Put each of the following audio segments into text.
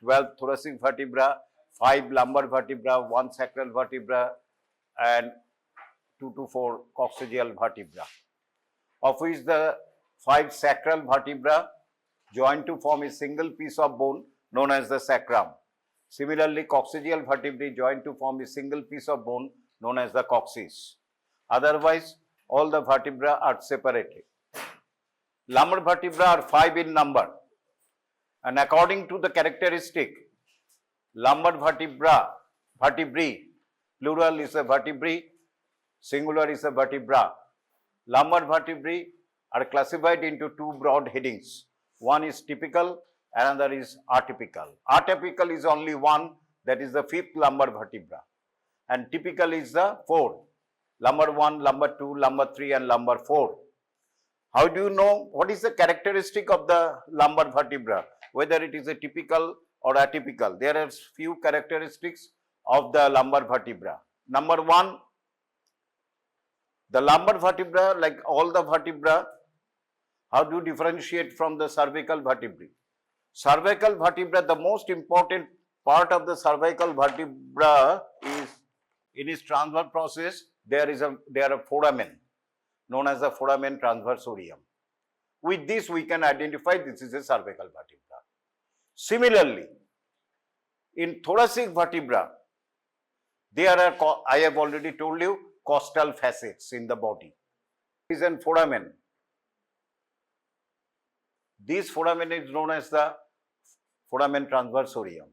12 thoracic vertebra, 5 lumbar vertebra, 1 sacral vertebra, and 2 to 4 coccygeal vertebra, of which the 5 sacral vertebra join to form a single piece of bone known as the sacrum. Similarly, coccygeal vertebrae join to form a single piece of bone known as the coccyx. Otherwise, all the vertebrae are separated. Lumbar vertebrae are 5 in number, and according to the characteristic, lumbar vertebrae, plural is a vertebrae, singular is a vertebra. Lumbar vertebrae are classified into 2 broad headings. One is typical, another is atypical. Atypical is only one, that is the 5th lumbar vertebra, and typical is the 4. Lumbar 1, lumbar 2, lumbar 3, and lumbar 4. How do you know what is the characteristic of the lumbar vertebra, whether it is a typical or atypical? There are few characteristics of the lumbar vertebra. Number 1, the lumbar vertebra, like all the vertebra, how do you differentiate from the cervical vertebrae? Cervical vertebra, the most important part of the cervical vertebra is, in its transverse process, there are foramen known as the foramen transversorium. With this, we can identify this is a cervical vertebra. Similarly, in thoracic vertebra, there are, I have already told you, costal facets in the body. There is a foramen. This foramen is known as the foramen transversorium.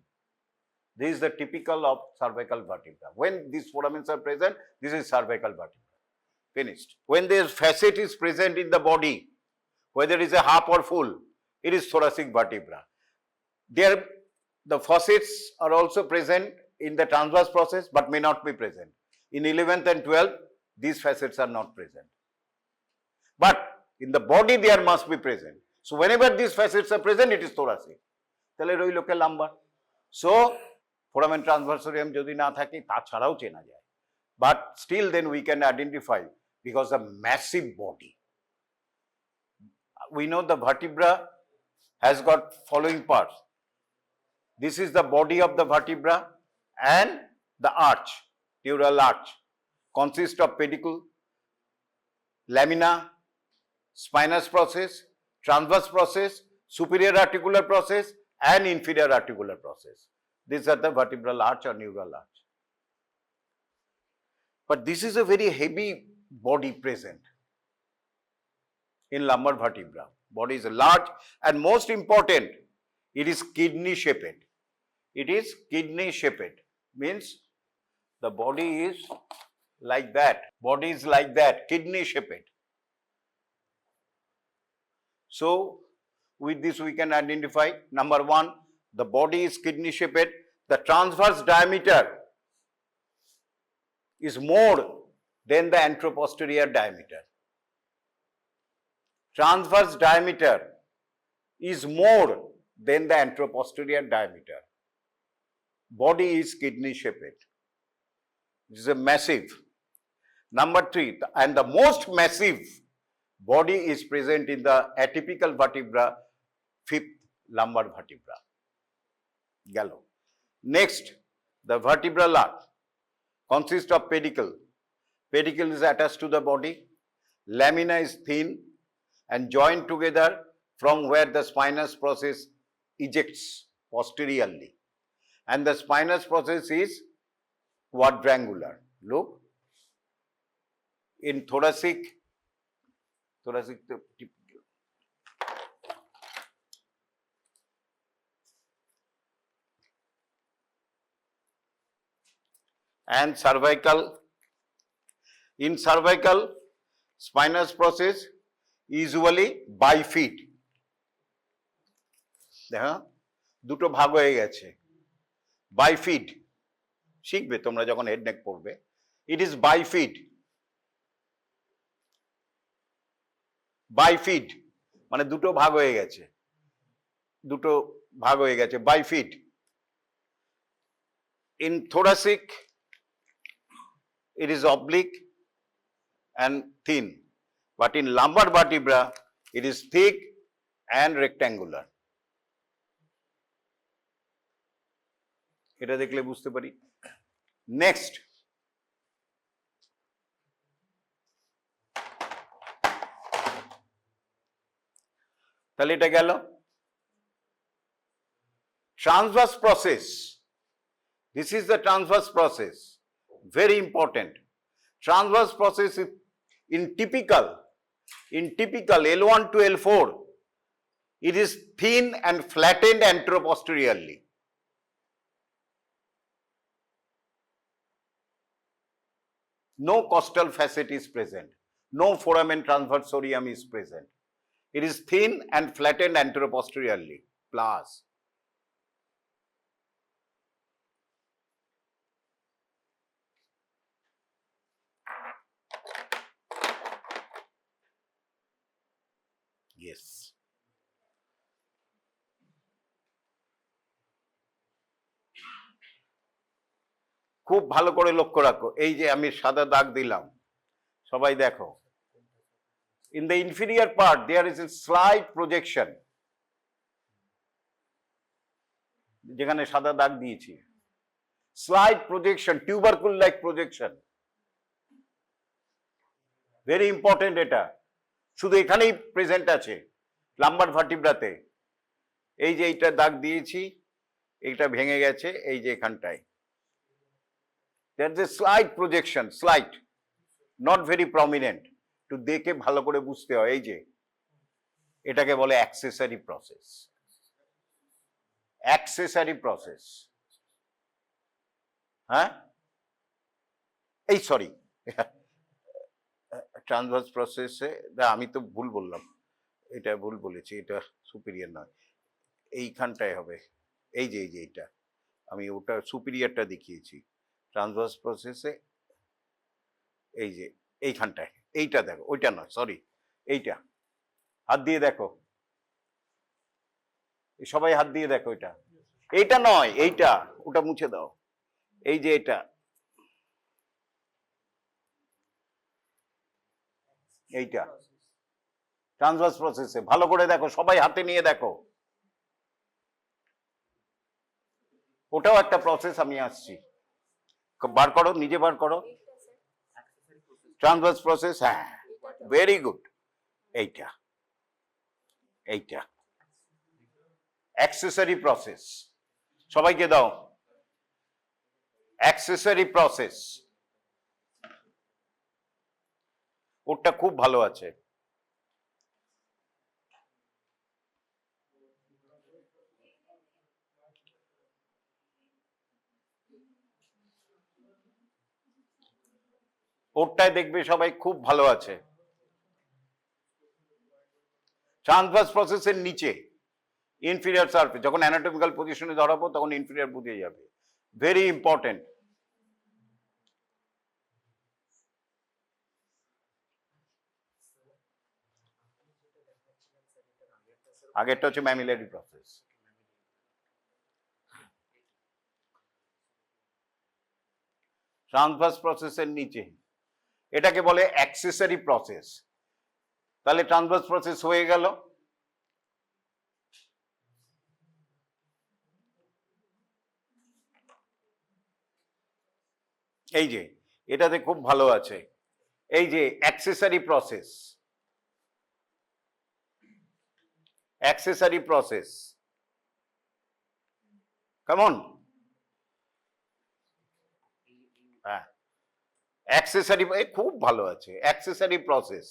This is the typical of cervical vertebra. When these foramens are present, this is cervical vertebra. Finished. When this facet is present in the body, whether it is a half or full, it is thoracic vertebra. There, the facets are also present in the transverse process but may not be present. In 11th and 12th, these facets are not present. But in the body, they must be present. So whenever these facets are present, it is thoracic. তাহলে রইল কে lumbar. So foramen transversorium যদি না থাকে তাছাড়াও চেনা যায়. But still then we can identify because of massive body. We know the vertebra has got following parts. This is the body of the vertebra, and the arch, dural arch, consists of pedicle, lamina, spinous process, transverse process, superior articular process, and inferior articular process. These are the vertebral arch or neural arch. But this is a very heavy body present in lumbar vertebra. Body is large, and most important, it is kidney shaped. It is kidney shaped, means the body is like that. Body is like that, kidney shaped. So with this we can identify, number 1, the body is kidney shaped. The transverse diameter is more than the anteroposterior diameter. Transverse diameter is more than the anteroposterior diameter. Body is kidney shaped. This is a massive. Number 3, and the most massive body is present in the atypical vertebra, 5th lumbar vertebra. Gallo. Next, the vertebral arch consists of pedicle. Pedicle is attached to the body. Lamina is thin and joined together from where the spinous process ejects posteriorly. And the spinous process is quadrangular. Look, in thoracic and cervical. In cervical, spinous process usually bifid. দেখো দুটো ভাগ হয়ে গেছে, bifid. শিখবে তোমরা যখন head neck পড়বে, it is bifid. Bifid মানে দুটো ভাগ হয়ে গেছে, bifid. In thoracic, it is oblique and thin, but in lumbar vertebra, it is thick and rectangular. এটা দেখলে বুঝতে পারি। নেক্সট, তাহলে এটা গেল। Transverse process, this is the transverse process, very important. Transverse process in typical L1 to L4, it is thin and flattened anteroposteriorly. No costal facet is present, no foramen transversorium is present. It is thin and flattened anteroposteriorly, plus yes. খুব ভালো করে লক্ষ্য রাখো, এই যে আমি সাদা দাগ দিলাম, সবাই দেখো, in the inferior part there is a slight projection, যেখানে সাদা দাগ দিয়েছি, slight projection, tubercle like projection, very important। এটা শুধু এখানেই প্রেজেন্ট আছে লাম্বার ভার্টিব্রাতে। এই যে এইটা দাগ দিয়েছি, এইটা ভেঙে গেছে, এই যে এখানটায় there is a slight projection, slight, not very prominent, to দেখে ভালো করে বুঝতে হয়। এই যে এটাকে বলে অ্যাক্সেসরি প্রসেস, অ্যাক্সেসরি প্রসেস। হ্যাঁ, এই সরি, ট্রান্সভার্স প্রসেসে আমি তো ভুল বললাম, এটা ভুল বলেছি, এটা সুপিরিয়র নয়, এইখানটায় হবে। এই যে এইটা আমি ওটা সুপিরিয়রটা দেখিয়েছি, ট্রান্সভার্স প্রসেসে এই যে এইখানটায়, এইটা দেখো, ওইটা নয়, সরি, এইটা হাত দিয়ে দেখো, সবাই হাত দিয়ে দেখো, এটা এইটা নয়, এইটা, ওটা মুছে দাও, এই যে এটা, এইটা ট্রান্সভার্স প্রসেসে ভালো করে দেখো, সবাই হাতে নিয়ে দেখো, ওটাও একটা প্রসেস। আমি আসছি, বার করো, নিজে বার করো, ট্রান্সভার্স প্রসেস, হ্যাঁ, ভেরি গুড। এইটা এইটা অ্যাক্সেসরি প্রসেস, সবাইকে দাও, অ্যাক্সেসরি প্রসেস, ওটা খুব ভালো আছে। ওরটায় দেখবে সবাই খুব ভালো আছে। ট্রান্সভার্স প্রসেসের নিচে ইনফিরিয়র সারফেস, যখন অ্যানাটমিক্যাল পজিশনে ধরাবো তখন ইনফিরিয়র বুঝে যাবে, ভেরি ইম্পর্টেন্ট। আগেরটা হচ্ছে ম্যামিলারি প্রসেস। ট্রান্সভার্স প্রসেসের নিচে, এটাকে বলে অ্যাক্সেসরি প্রসেস। তাহলে ট্রান্সভার্স প্রসেস হয়ে গেল। এই যে এটাতে খুব ভালো আছে, এই যে অ্যাক্সেসরি প্রসেস, অ্যাক্সেসরি প্রসেস, কেমন? হ্যাঁ, অ্যাক্সেসরি খুব ভালো আছে, অ্যাক্সেসরি প্রসেস,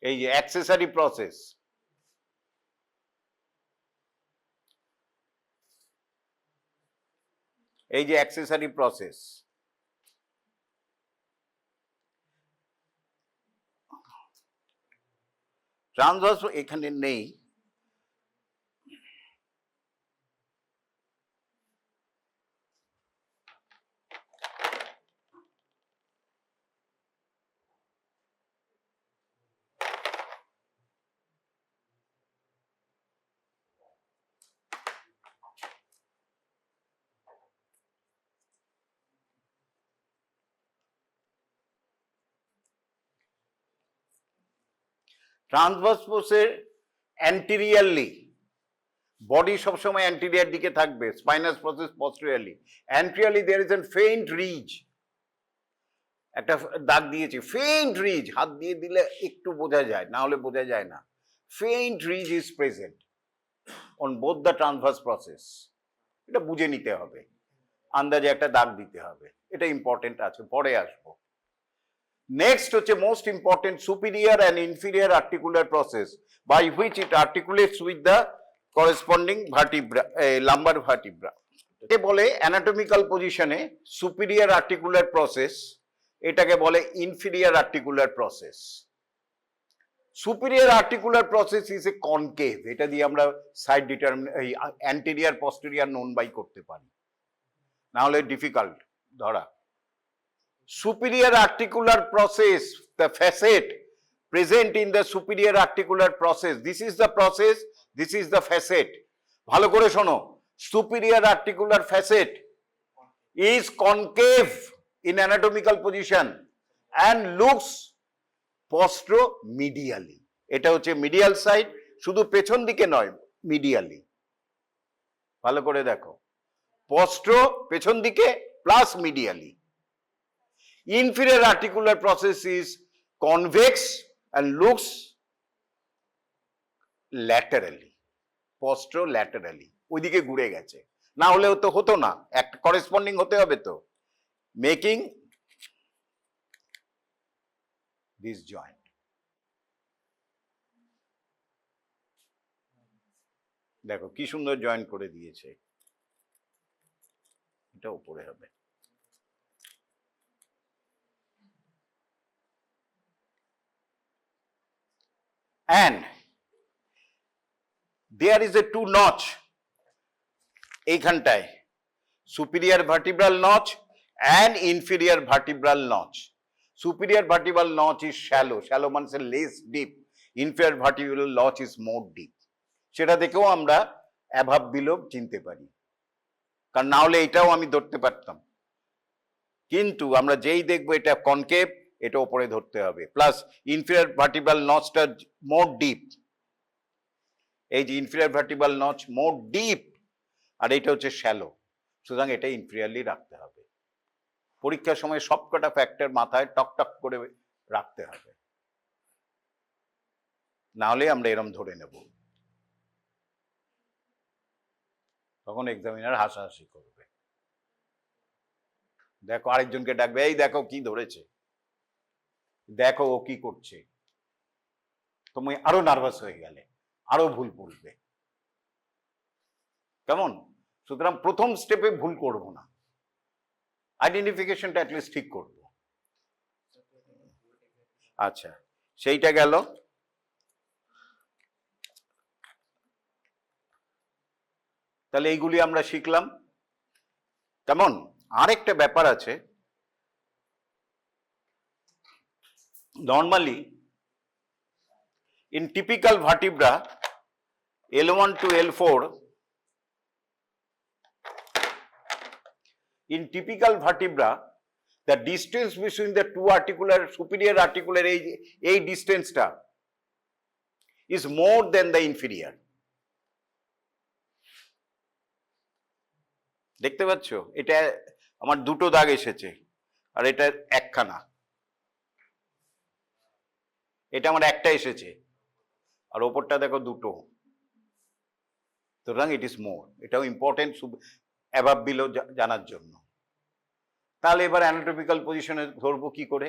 এই যে অ্যাক্সেসরি প্রসেস, এই যে অ্যাক্সেসরি প্রসেস। ট্রান্সভার্স এখানে নেই, ট্রান্সভার্স প্রসেস অ্যান্টেরিয়রলি বডি সবসময় অ্যান্টিরিয়ার দিকে থাকবে, spinous process posteriorly. Anteriorly there is an faint ridge, একটা দাগ দিয়েছি, ফেইন্ট রিজ, হাত দিয়ে দিলে একটু বোঝা যায়, না হলে বোঝা যায় না। Faint ridge is present on both the transverse process. এটা বুঝে নিতে হবে, আন্দাজে একটা দাগ দিতে হবে, এটা ইম্পর্টেন্ট আছে, পরে আসবো। নেক্সট হচ্ছে most important, superior and inferior articular process by which it articulates with the corresponding vertebra, lumbar vertebra. একে বলে অ্যানাটমিক্যাল পজিশনে সুপিরিয়র আর্টিকুলার প্রসেস, এটাকে বলে inferior articular process. Superior articular process is a concave, এটা দিয়ে আমরা side determine, এই anterior posterior known by করতে পারি, না হলে ডিফিকাল্ট ধরা। Superior articular process, the facet present in the superior articular process. This is the process, this is the facet. ভালো করে শোনো, superior articular facet is concave in anatomical position and looks posteromedially. এটা হচ্ছে medial side, শুধু পেছন দিকে নয়, medially. ভালো করে দেখো, পোস্ট্রো পেছন দিকে plus medially. Inferior articular process is convex and looks laterally, posterolaterally, ওইদিকে ঘুরে গেছে, না হলেও তো হতো না, একটা করেসপন্ডিং হতে হবে তো, মেকিং দিস জয়েন্ট। দেখো কি সুন্দর জয়েন্ট করে দিয়েছে, এটা উপরে হবে। And there is a two notch এইখানটায়, superior vertebral notch and inferior vertebral notch. Superior vertebral notch is shallow, shallow means less deep. Inferior vertebral notch is more deep. সেটা দেখেও আমরা অ্যাভাব বিলো চিনতে পারি, কারণ না হলে এটাও আমি ধরতে পারতাম, কিন্তু আমরা যেই দেখবো এটা কনকেভ, এটা উপরে ধরতে হবে। প্লাস ইনফিরিয়র ভার্টিব্রাল নচটা মোর ডিপ, এই যে ইনফিরিয়র ভার্টিব্রাল নচ মোর ডিপ, আর এটা হচ্ছে শ্যালো, সুতরাং এটা ইনফিরিয়রলি রাখতে হবে। পরীক্ষার সময় সবকটা ফ্যাক্টর মাথায় টক টক করে রাখতে হবে, না হলে আমরা এরম ধরে নেব, তখন এক্সামিনার হাসাহাসি করবে। দেখো আরেকজনকে ডাকবে, এই দেখো কি ধরেছে, দেখো ও কি করছে, তুমি আরো নার্ভাস হয়ে গেলে, আরো ভুল বলবে, কেমন? সুতরাং প্রথম স্টেপে ভুল করব না, আইডেন্টিফিকেশনটা অ্যাটলিস্ট ঠিক করব। আচ্ছা, সেইটা গেল। তাহলে এইগুলি আমরা শিখলাম, কেমন? আরেকটা ব্যাপার আছে, normally in typical vertebra L1 to L4, in typical vertebra the distance between the two articular, superior articular, এই ডিস্টেন্সটা is more than the inferior. দেখতে পাচ্ছ, এটা আমার দুটো দাগ এসেছে আর এটা একখানা, এটা আমার একটা এসেছে আর ওপরটা দেখো দুটো, সুতরাং ইট ইজ মোর। এটাও ইম্পর্টেন্ট অ্যাভাব বিলো জানার জন্য। তাহলে এবার অ্যানাটমিক্যাল পজিশনে ধরবো কি করে?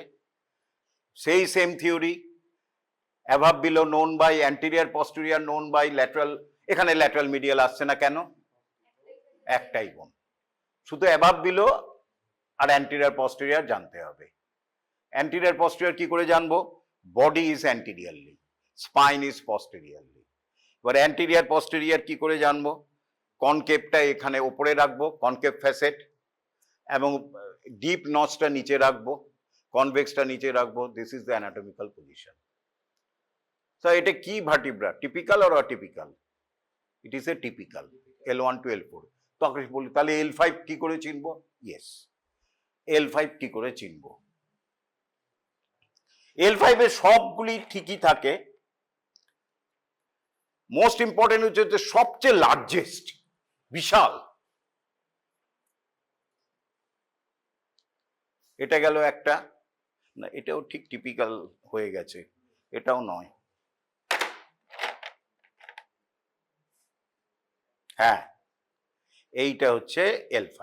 সেই same theory, above below known by anterior posterior known by lateral. এখানে ল্যাটারাল মিডিয়াল আসছে না কেন? একটাই বোন, শুধু অ্যাভাব বিলো আর অ্যান্টেরিয়র পস্টেরিয়র জানতে হবে। অ্যান্টেরিয়র পস্টেরিয়র কি করে জানবো? Body is anteriorly, spine is posteriorly. এবার অ্যান্টেরিয়র পস্টেরিয়র কি করে জানবো? কনকেভটা এখানে ওপরে রাখবো, কনকেভ ফ্যাসেট, এবং ডিপ নচটা নিচে রাখবো, কনভেক্সটা নিচে রাখবো। This is the anatomical position. তো এটা কি vertebra, typical or atypical? It is a typical, L1 to L4। তো বলি তাহলে L5 কি করে চিনবো? ইয়েস, L5 কি করে চিনবো? L5 এর সবগুলি ঠিকই থাকে, মোস্ট ইম্পর্টেন্ট হচ্ছে সবচেয়ে লার্জেস্ট, বিশাল। এটা গেল একটা, না এটাও ঠিক টিপিক্যাল হয়ে গেছে, এটাও নয়। হ্যাঁ, এইটা হচ্ছে L5।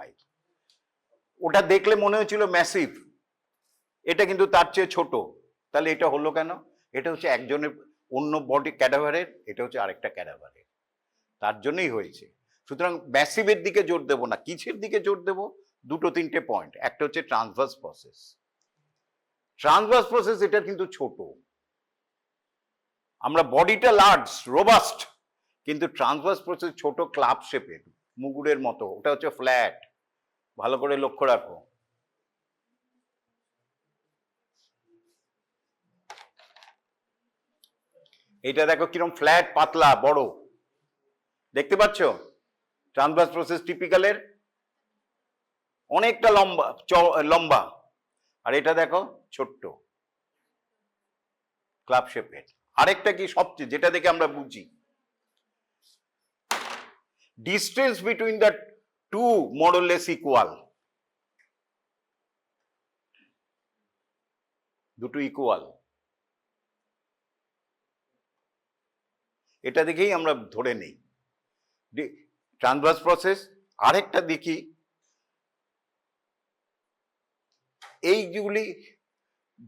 ওটা দেখলে মনে হচ্ছিল ম্যাসিভ, এটা কিন্তু তার চেয়ে ছোট। তাহলে এটা হলো কেন? এটা হচ্ছে একজনের অন্য বডি ক্যাডাভারের, এটা হচ্ছে আরেকটা ক্যাডাভারের, তার জন্যই হয়েছে। সুতরাং ম্যাসিভের দিকে জোর দেব না, কিসের দিকে জোর দেব? দুটো তিনটে পয়েন্ট। একটা হচ্ছে ট্রান্সভার্স প্রসেস। ট্রান্সভার্স প্রসেস এটা কিন্তু ছোট, আমরা বডিটা লার্জ রোবাস্ট, কিন্তু ট্রান্সভার্স প্রসেস ছোট ক্লাব শেপের, মুগুরের মতো, ওটা হচ্ছে ফ্ল্যাট। ভালো করে লক্ষ্য রাখো। এটা দেখো কিরকম ফ্ল্যাট, পাতলা, বড়, দেখতে পাচ্ছ? ট্রান্সভার্স প্রসেস টিপিক্যালের অনেকটা লম্বা লম্বা, আর এটা দেখো ছোট্ট ক্লাব শেপের। আরেকটা কি সবচেয়ে যেটা দেখে আমরা বুঝি, distance between the two more or less equal, দুটো ইকুয়াল, এটা দেখেই আমরা ধরে নেই ট্রান্সভার্স প্রসেস। আরেকটা দেখি, এইগুলি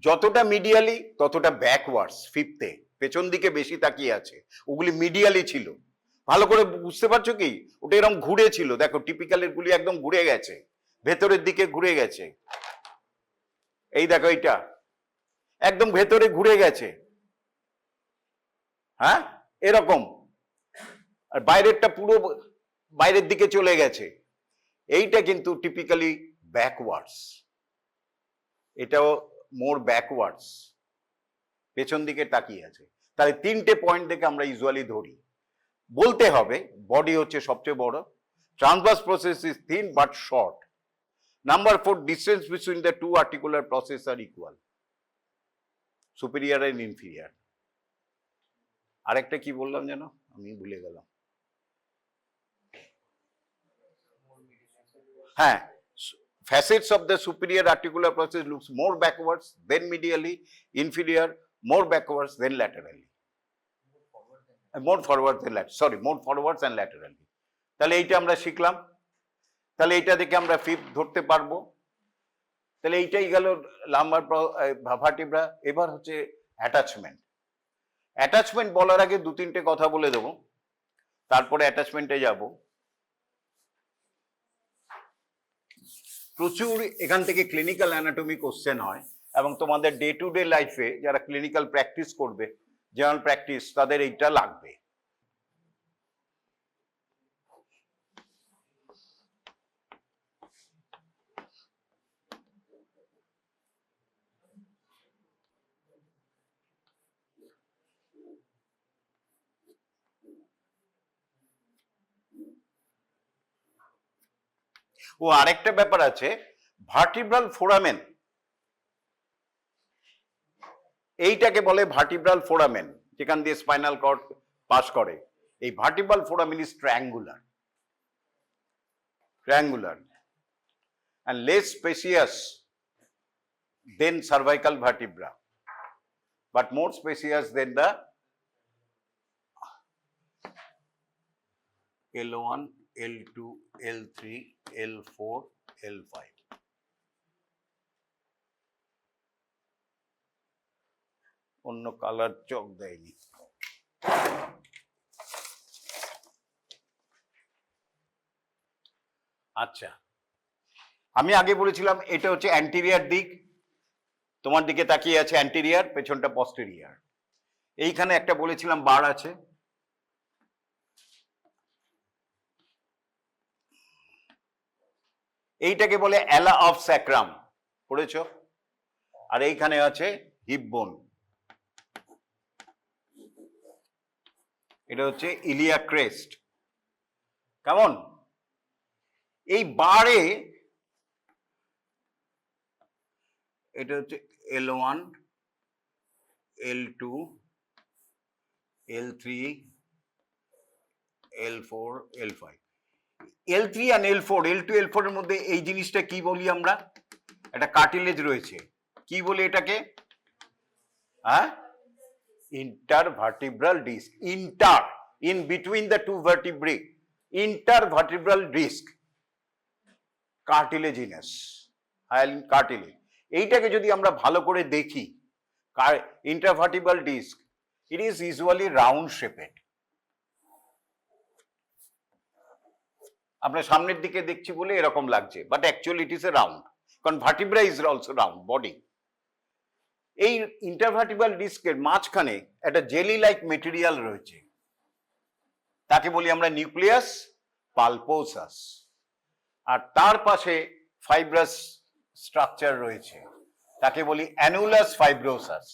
যতটা মিডিয়ালি ততটা ব্যাকওয়ার্ডস, ফিফথে পেছন দিকে বেশি তাকিয়ে আছে, ওগুলি মিডিয়ালি ছিল। ভালো করে বুঝতে পারছো কি? ওটা এরকম ঘুরে ছিল, দেখো টিপিক্যালের গুলি একদম ঘুরে গেছে, ভেতরের দিকে ঘুরে গেছে। এই দেখো এইটা একদম ভেতরে ঘুরে গেছে, হ্যাঁ এরকম, আর বাইরেরটা পুরো বাইরের দিকে চলে গেছে। এইটা কিন্তু টিপিক্যালি ব্যাকওয়ার্ডস, এটাও মোর ব্যাকওয়ার্ডস, পেছন দিকে তাকিয়ে আছে। তাহলে তিনটে পয়েন্ট দেখে আমরা ইউজুয়ালি ধরি, বলতে হবে বডি হচ্ছে সবচেয়ে বড়, transverse process is thin but short, number 4 distance between the two articular process are equal, superior and inferior. আরেকটা কি বললাম যেন আমি ভুলে গেলাম। হ্যাঁ, facets of the superior articular process looks more backwards then medially, inferior more backwards then laterally, more forward than lateral, sorry, more forwards and laterally. তাহলে এইটা আমরা শিখলাম, তাহলে এইটা দেখে আমরা ফিফথ ধরতে পারবো। তাহলে এইটাই গেল লাম্বার ভার্টিব্রা। এবার হচ্ছে অ্যাটাচমেন্ট। অ্যাটাচমেন্ট বলার আগে দু তিনটে কথা বলে দেবো, তারপরে অ্যাটাচমেন্টে যাব। প্রচুর এখান থেকে ক্লিনিক্যাল অ্যানাটমি কোশ্চেন হয়, এবং তোমাদের ডে টু ডে লাইফে যারা ক্লিনিক্যাল প্র্যাকটিস করবে, জেনারেল প্র্যাকটিস, তাদের এইটা লাগবে। ও আরেকটা ব্যাপার আছে, ভার্টিব্রাল ফোরামেন, এইটাকে বলে ভার্টিব্রাল ফোরামেন, যেখান দিয়ে স্পাইনাল কর্ড পাস করে। এই vertebral foramen is triangular, triangular and less spacious than cervical vertebra, but more spacious than the L1, L2, L3, L4, L5. অন্য কালার চক দেয়নি। আচ্ছা, আমি আগে বলেছিলাম এটা হচ্ছে অ্যান্টিরিয়ার দিক, তোমার দিকে তাকিয়ে আছে অ্যান্টিরিয়ার, পেছনটা পস্টেরিয়ার। এইখানে একটা বলেছিলাম বার আছে, এইটাকে বলে অ্যালা অফ স্যাক্রাম, পড়েছো? আর এইখানে আছে হিপ বোন, এটা হচ্ছে ইলিয়া ক্রেস্ট। কেমন? এই বারে এটা হচ্ছে L4 L5 L3 and L4 L2 L4 এর মধ্যে এই জিনিসটা কি বলি আমরা? একটা কার্টিলেজ রয়েছে, কি বলি এটাকে? হ্যাঁ, intervertebral disc, in between the two vertebrae, intervertebral disc, cartilaginous, hyaline cartilage. এইটাকে যদি আমরা ভালো করে দেখি, intervertebral disc, it is usually round shaped. আমরা সামনের দিকে দেখছি বলে এরকম লাগছে, but actually it is a round, কারণ vertebra is also round body. এই ইন্টারভার্টিব্রাল ডিস্কের মাঝখানে একটা জেলি লাইক মেটেরিয়াল রয়েছে, তাকে বলি আমরা নিউক্লিয়াস পালপোসাস, আর তার পাশে ফাইব্রাস স্ট্রাকচার রয়েছে, তাকে বলি অ্যানুলাস ফাইব্রোসাস।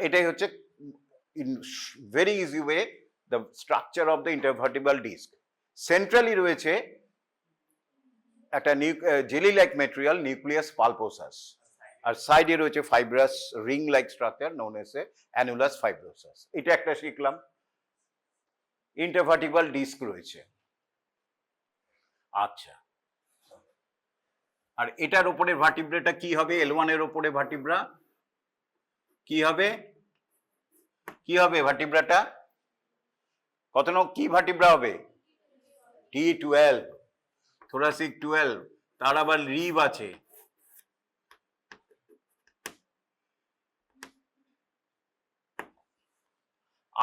এটাই হচ্ছে in very easy way the structure of the intervertebral disc. Centrally রয়েছে একটা jelly like material nucleus pulposus, আর সাইডে রয়েছে fibrous ring like structure known as a annulus fibrosus. এটা একটা শিখলাম, ইন্টারভার্টিব্রাল ডিস্ক রয়েছে। আচ্ছা, আর এটার উপরে ভার্টিব্রাটা কি হবে? L1 এর উপরে ভার্টিব্রা কি হবে? কি হবে ভার্টিব্রাটা? কত নম্বর কি ভার্টিব্রা হবে? T12, thoracic 12, তার আবার রিব আছে।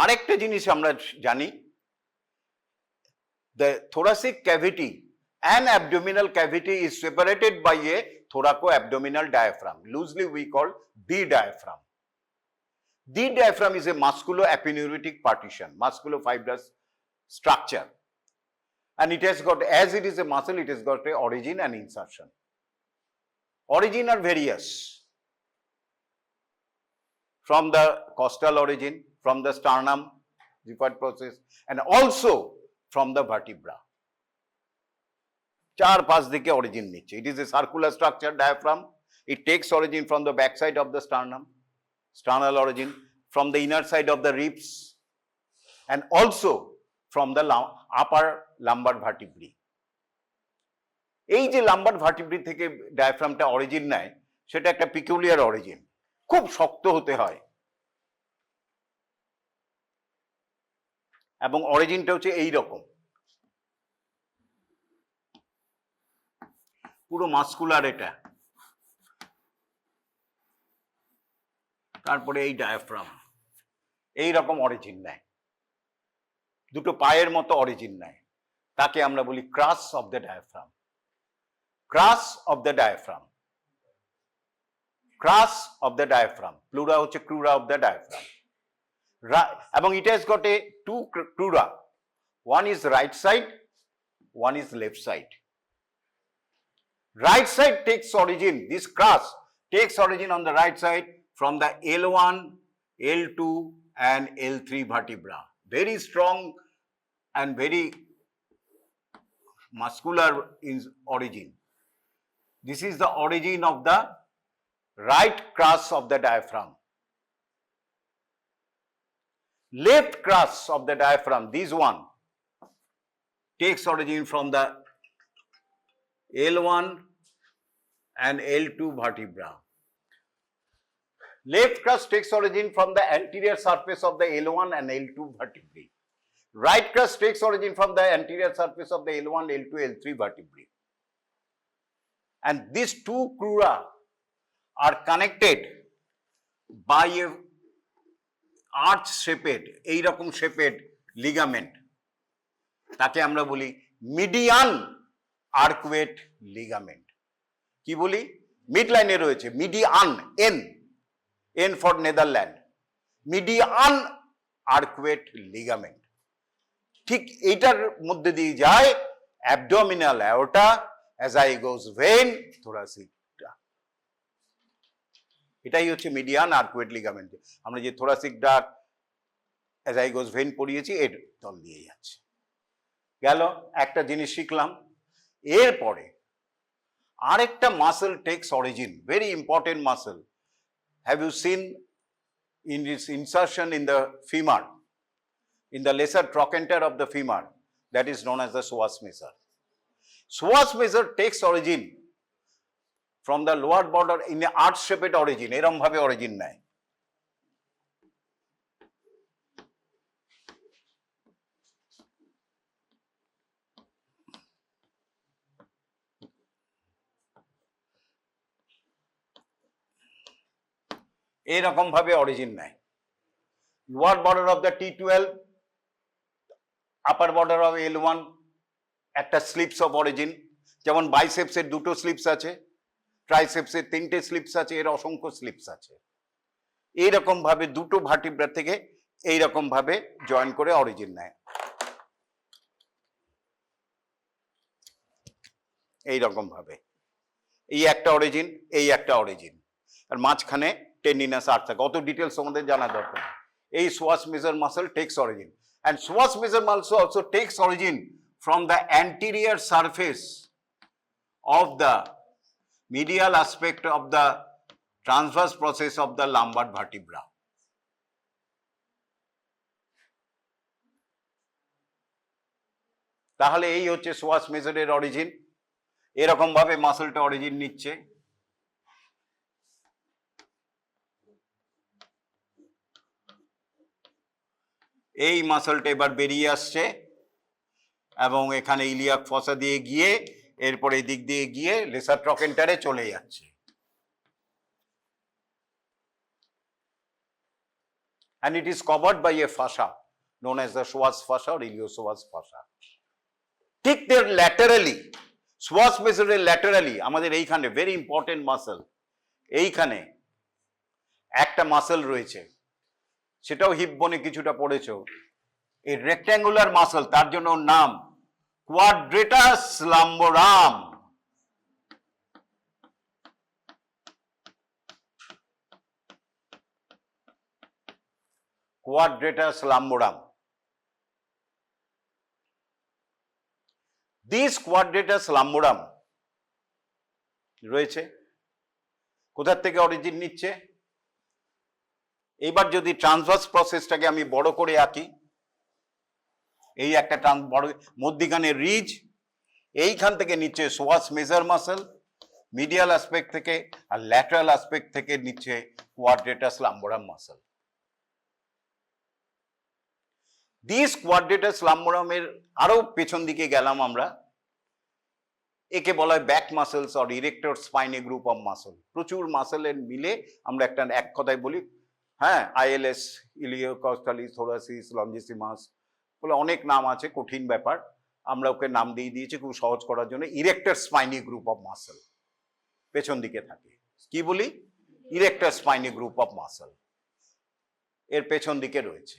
আরেকটা জিনিস আমরা জানি, the thoracic cavity and abdominal cavity is separated by a thoraco-abdominal diaphragm. Loosely we call the diaphragm. The diaphragm is a musculo-aponeurotic partition, musculofibrous structure. And it has got, as it is a muscle, it has got a origin and insertion. Origin are various, from the costal origin, from the sternum, Gifford process, and also from the vertebra. চার পাঁচ দিকে origin নিচ্ছে। It is a circular structure diaphragm. It takes origin from the back side of the sternum, sternal origin, from the inner side of the ribs, and also from the upper lumbar vertebrae. এই যে lumber ভার্টিব্রি থেকে ডায়াফ্রামটা origin নেয়, সেটা একটা peculiar origin, খুব শক্ত হতে হয়, এবং অরিজিনটা হচ্ছে এই রকম, পুরো মাস্কুলার এটা। তারপরে এই ডায়াফ্রাম এই রকম অরিজিন নেয়, দুটো পায়ের মতো অরিজিন নেয়, তাকে আমরা বলি crus of the diaphragm. Crus of the diaphragm, crus of the diaphragm, plural হচ্ছে ক্রুরা অফ দ্য ডায়াফ্রাম। এবং it has got a two crura, one is right side, one is left side. Right side takes origin, this crus takes origin on the right side from the L1, L2 and L3 vertebra. Very strong and very muscular in origin. This is the origin of the right crus of the diaphragm. Left crus of the diaphragm, this one, takes origin from the L1 and L2 vertebra. Left crus takes origin from the anterior surface of the L1 and L2 vertebrae. Right crus takes origin from the anterior surface of the L1, L2, L3 vertebrae. And these two crura are connected by a arch shaped, এই রকম shaped ligament, তাকে আমরা বলি median arcuate ligament। কি বলি? Mid লাইনে রয়েছে median, N, N for Netherland, median arcuate ligament. ঠিক এইটার মধ্যে দিয়ে যায় অ্যাবডোমিনাল অ্যাওর্টা, অ্যাজাইগোস ভেন, থোরাসিক। এটাই হচ্ছে মিডিয়ান আর্কুয়েট লিগামেন্ট। আমরা যে থোরাসিক ডাক, অ্যাজাইগোস ভেন পড়িয়েছি, এর তল দিয়ে যাচ্ছে। গেল একটা জিনিস শিখলাম। এরপরে আরেকটা muscle takes origin, very important muscle. Have you seen in its insertion in the femur, in the lesser trochanter of the femur, that is known as the psoas major. Psoas major takes origin from the lower border in a arch shaped origin, এরম ভাবে origin নেয়। এরকম ভাবে origin নেয়। Lower border of the T12, upper border of L1 একটা slips of origin, যেমন বাইসেপসের দুটো slips আছে, ট্রাইসেপসের তিনটে স্লিপস আছে, এর অসংখ্য স্লিপস আছে। এইরকম ভাবে দুটো ভার্টিব্রা থেকে এইরকম ভাবে জয়েন করে অরিজিন নেয়, এইরকম ভাবে। এই একটা অরিজিন, এই একটা অরিজিন, আর মাঝখানে টেন্ডিনাস আর্ট থাকে। অত ডিটেলস আমাদের জানা দরকার নেই। এই psoas major muscle takes origin, and psoas major muscle also takes origin from the anterior surface of the medial aspect of the transverse process of the lumbar vertebra. তাহলে এই হচ্ছে psoas major এর origin. এরকম ভাবে মাসলটা origin নিচ্ছে। এই মাসলটা এবার বেরিয়ে আসছে এবং এখানে ইলিয়াক ফসা দিয়ে গিয়ে এরপরে এই দিক দিয়ে গিয়ে লেসার ট্রকেন্টারে চলে যাচ্ছে। And it is covered by a fascia known as the psoas fascia or iliopsoas fascia. ঠিক their laterally, psoas major এর laterally আমাদের এইখানে ভেরি ইম্পর্টেন্ট মাসল, এইখানে একটা মাসল রয়েছে, সেটাও হিপ বোনে কিছুটা পড়েছো, এই রেক্ট্যাঙ্গুলার মাসল, তার জন্য নাম কোয়াড্রেটাস লাম্বোরাম। কোয়াড্রেটাস লাম্বোরাম। দিস কোয়াড্রেটাস লাম্বোরাম রয়েছে, কোথার থেকে অরিজিন নিচ্ছে? এবার যদি ট্রান্সভার্স প্রসেসটাকে আমি বড় করে আঁকি, এই একটা বড় মধ্যিখানে রিজ, এইখান থেকে নিচ্ছে psoas major muscle medial aspect থেকে, আর ল্যাটারাল অ্যাসপেক্ট থেকে নিচ্ছে কোয়াড্রেটাস লাম্বোরাম মাসল। দিস কোয়াড্রেটাস লাম্বোরামের আরো পেছন দিকে গেলাম আমরা, একে বলা হয় back muscles or erector spinae group of muscle. প্রচুর মাসলের মিলে আমরা একটা এক কথায় বলি, হ্যাঁ, আইএলএস, ইলিওকস্টালিস, থোরাসিস, লঞ্জিসিমাস বলে অনেক নাম আছে, কঠিন ব্যাপার। আমরা ওকে নাম দিয়ে দিয়েছি খুব সহজ করার জন্য, erector spinae group of muscle. পেছন দিকে থাকে, কি বলি? Erector spinae group of muscle এর পেছন দিকে রয়েছে।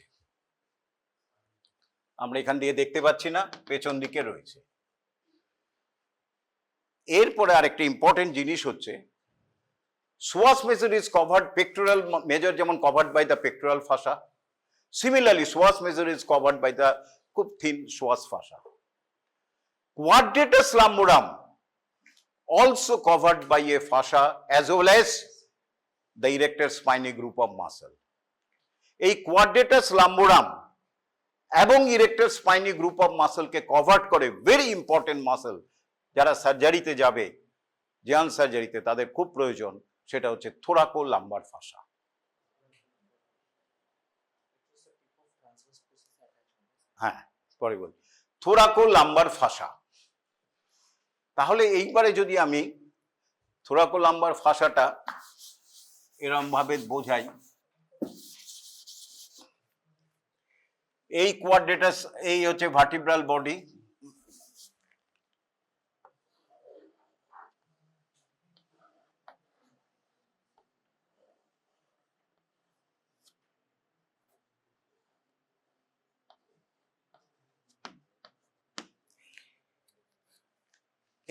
আমরা এখান দিয়ে দেখতে পাচ্ছি না, পেছন দিকে রয়েছে। এরপরে আরেকটা ইম্পর্টেন্ট জিনিস হচ্ছে, psoas major is covered, pectoral major যেমন covered by the pectoral fascia, similarly psoas major is covered by the খুব thin psoas fascia. Quadratus lumborum also covered by a fascia as well as the erector spinae group of muscle. এই quadratus lumborum এবং erector spinae group of muscle K cover করে very important muscle, যারা সার্জারিতে যাবে, general সার্জারিতে তাদের খুব প্রয়োজন, সেটা হচ্ছে থোরাকো লাম্বার ফাসা। হ্যাঁ, পরে বলি থোরাকো লাম্বার ফাসা। তাহলে এইবারে যদি আমি থোরাকো লাম্বার ফাসাটা এরম ভাবে বোঝাই, এই কোয়াড্রেটাস, এই হচ্ছে ভার্টিব্রাল বডি,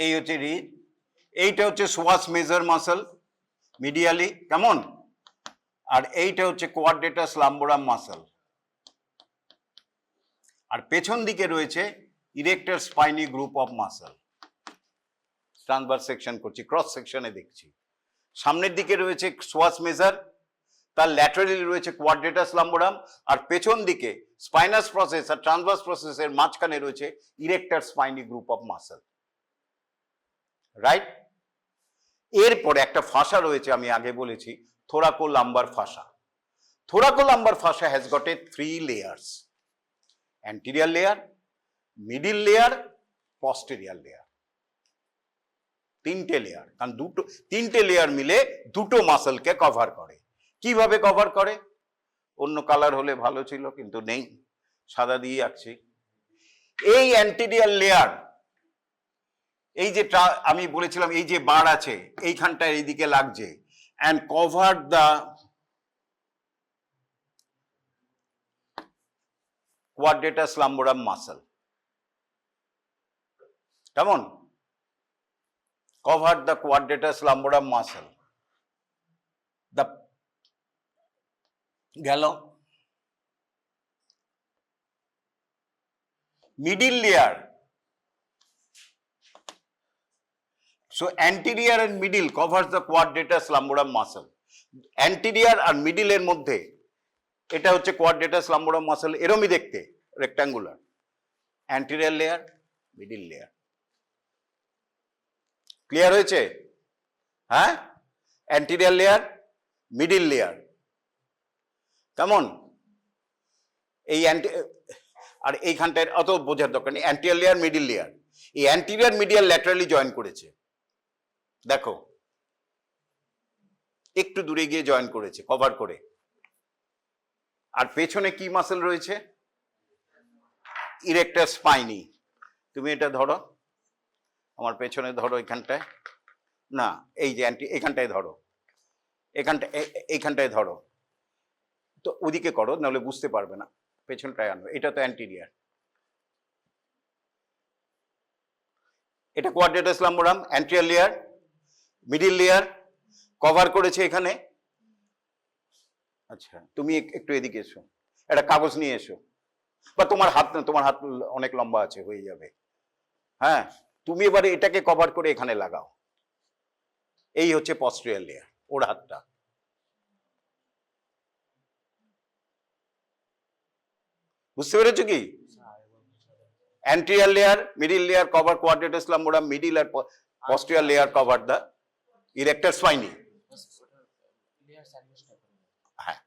এই হচ্ছে রিজ, এইটা হচ্ছে psoas major মাসল মিডিয়ালি, কেমন? আর এইটা হচ্ছে কোয়াড্রেটাস লাম্বোরাম মাসল, আর পেছন দিকে রয়েছে erector spinae group of muscle. Transverse section করছি, ক্রস সেকশনে দেখছি। সামনের দিকে রয়েছে psoas major, তার ল্যাটারালি রয়েছে কোয়াড্রেটাস লাম্বোরাম, আর পেছন দিকে স্পাইনাস প্রসেস আর ট্রান্সভার্স প্রসেসের মাঝখানে রয়েছে erector spinae group of muscle, right? এরপরে একটা ফাসা রয়েছে, আমি আগে বলেছি, thoracolumbar fascia. Thoracolumbar fascia has got a 3 layers: anterior layer, middle layer, posterior layer. তিনটে লেয়ার, কারণ তিনটে লেয়ার মিলে দুটো মাসেলকে কভার করে। কিভাবে কভার করে? অন্য কালার হলে ভালো ছিল, কিন্তু নেই, সাদা দিয়ে আঁকছি। এই অ্যান্টেরিয়র লেয়ার, এই যে আমি বলেছিলাম এই যে বার আছে এইখানটায় এইদিকে লাগছে, and cover the quadratus lumborum muscle. কেমন? Cover the quadratus lumborum muscle. The গেল middle layer. So anterior and middle covers the quadratus lumborum muscle. Anterior R middle এর মধ্যে এটা হচ্ছে quadratus lumborum muscle, এরমই দেখতে, rectangular. anterior layer, middle layer. Clear হয়েছে? হ্যাঁ, anterior layer, middle layer, কেমন? এই আর এইখানটায় অত বোঝার দরকার নেই। anterior layer, middle layer, এই anterior medial laterally জয়েন করেছে, দেখো একটু দূরে গিয়ে জয়েন করেছে কভার করে। আর পেছনে কি মাসেল রয়েছে? ইরেক্টার স্পাইনি। তুমি এটা ধরো, আমার পেছনে ধরো, এখানটায় না, এই যে এখানটায় ধরো, এইখানটায় ধরো, তো ওদিকে করো, নাহলে বুঝতে পারবে না, পেছনটায় আনবে। এটা তো অ্যান্টিরিয়ার, এটা কোয়াড্রেটাস লাম্বোরাম, anterior layer, middle layer cover করেছে এখানে। আচ্ছা, তুমি একটু এদিকে এসো, একটা কাগজ নিয়ে এসো, বা তোমার হাত অনেক লম্বা আছে, হয়ে যাবে। হ্যাঁ, তুমি এবারে এটাকে কভার করে এখানে লাগাও। এই হচ্ছে পস্টেরিয়র লেয়ার, ওর হাতটা। বুঝতে পেরেছো কি? anterior layer, middle layer cover quadratus lumborum, middle and posterior layer cover the erector spinae. হ্যাঁ,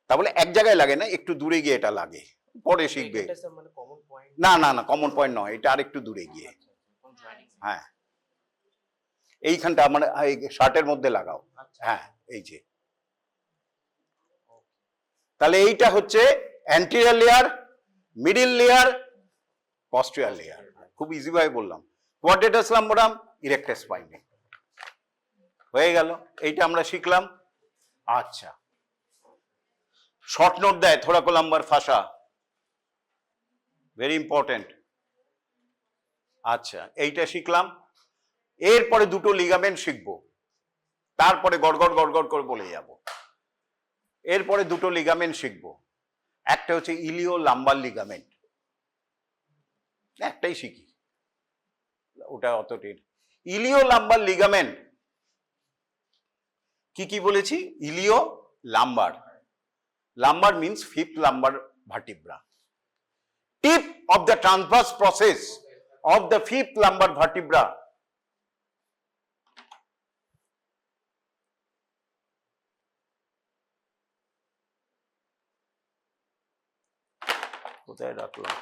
তাহলে এক জায়গায় লাগে না, একটু দূরে গিয়ে এটা লাগে, পরে শিখবে। না না না, কমন পয়েন্ট নয়, এটা আর একটু দূরে গিয়ে। হ্যাঁ, এইখানটা মানে শার্টের মধ্যে লাগাও। হ্যাঁ, এই যে, তাহলে এইটা হচ্ছে anterior layer, middle layer, posterior layer। খুব ইজি ভাবে বললাম, quadratus lumborum, erector spinae, হয়ে গেল। এইটা আমরা শিখলাম। আচ্ছা, শর্ট নোট দেয় thoracolumbar fascia, ভেরি ইম্পর্টেন্ট। আচ্ছা, এইটা শিখলাম। এরপরে দুটো লিগামেন্ট শিখবো, তারপরে গড়গড় গড়গড় করে বলে যাব। এরপরে দুটো লিগামেন্ট শিখবো, একটা হচ্ছে ইলিও লাম্বার লিগামেন্ট, একটাই শিখি, ওটা অতটি। ইলিও লাম্বার লিগামেন্ট কি কি বলেছি? ইলিও lumber, lumber means fifth lumber vertebra, tip of the transverse process of the fifth lumber vertebra. কোথায় রাখলাম?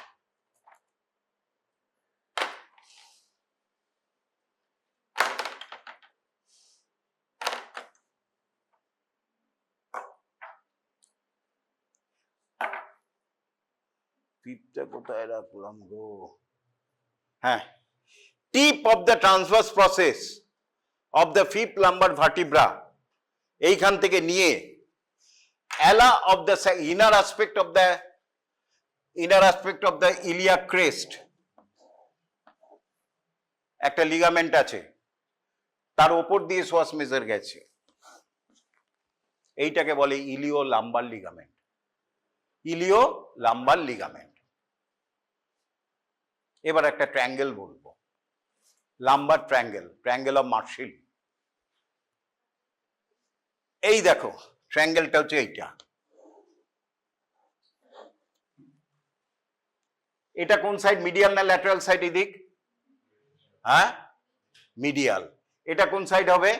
টিপটা কোথায় রাখলাম গো? হ্যাঁ, tip of the transverse process of the fifth lumber vertebra, এইখান থেকে নিয়ে এলা of the inner aspect of the iliac crest, একটা লিগামেন্ট আছে, তার ওপর দিয়ে সোয়াস মেজার গেছে, এইটাকে বলে ইলিও লাম্বার লিগামেন্ট। ইলিও lumber ligament. এবার একটা ট্রায়াঙ্গেল বলবো, লাম্বার ট্রায়াঙ্গেল, ট্রায়াঙ্গেল অফ মার্শিল। এই দেখো ট্রায়াঙ্গেলটা হচ্ছে এইটা। এটা কোন সাইড, মিডিয়াল না ল্যাটারাল সাইড? এদিক, হ্যাঁ মিডিয়াল। এটা কোন সাইড হবে?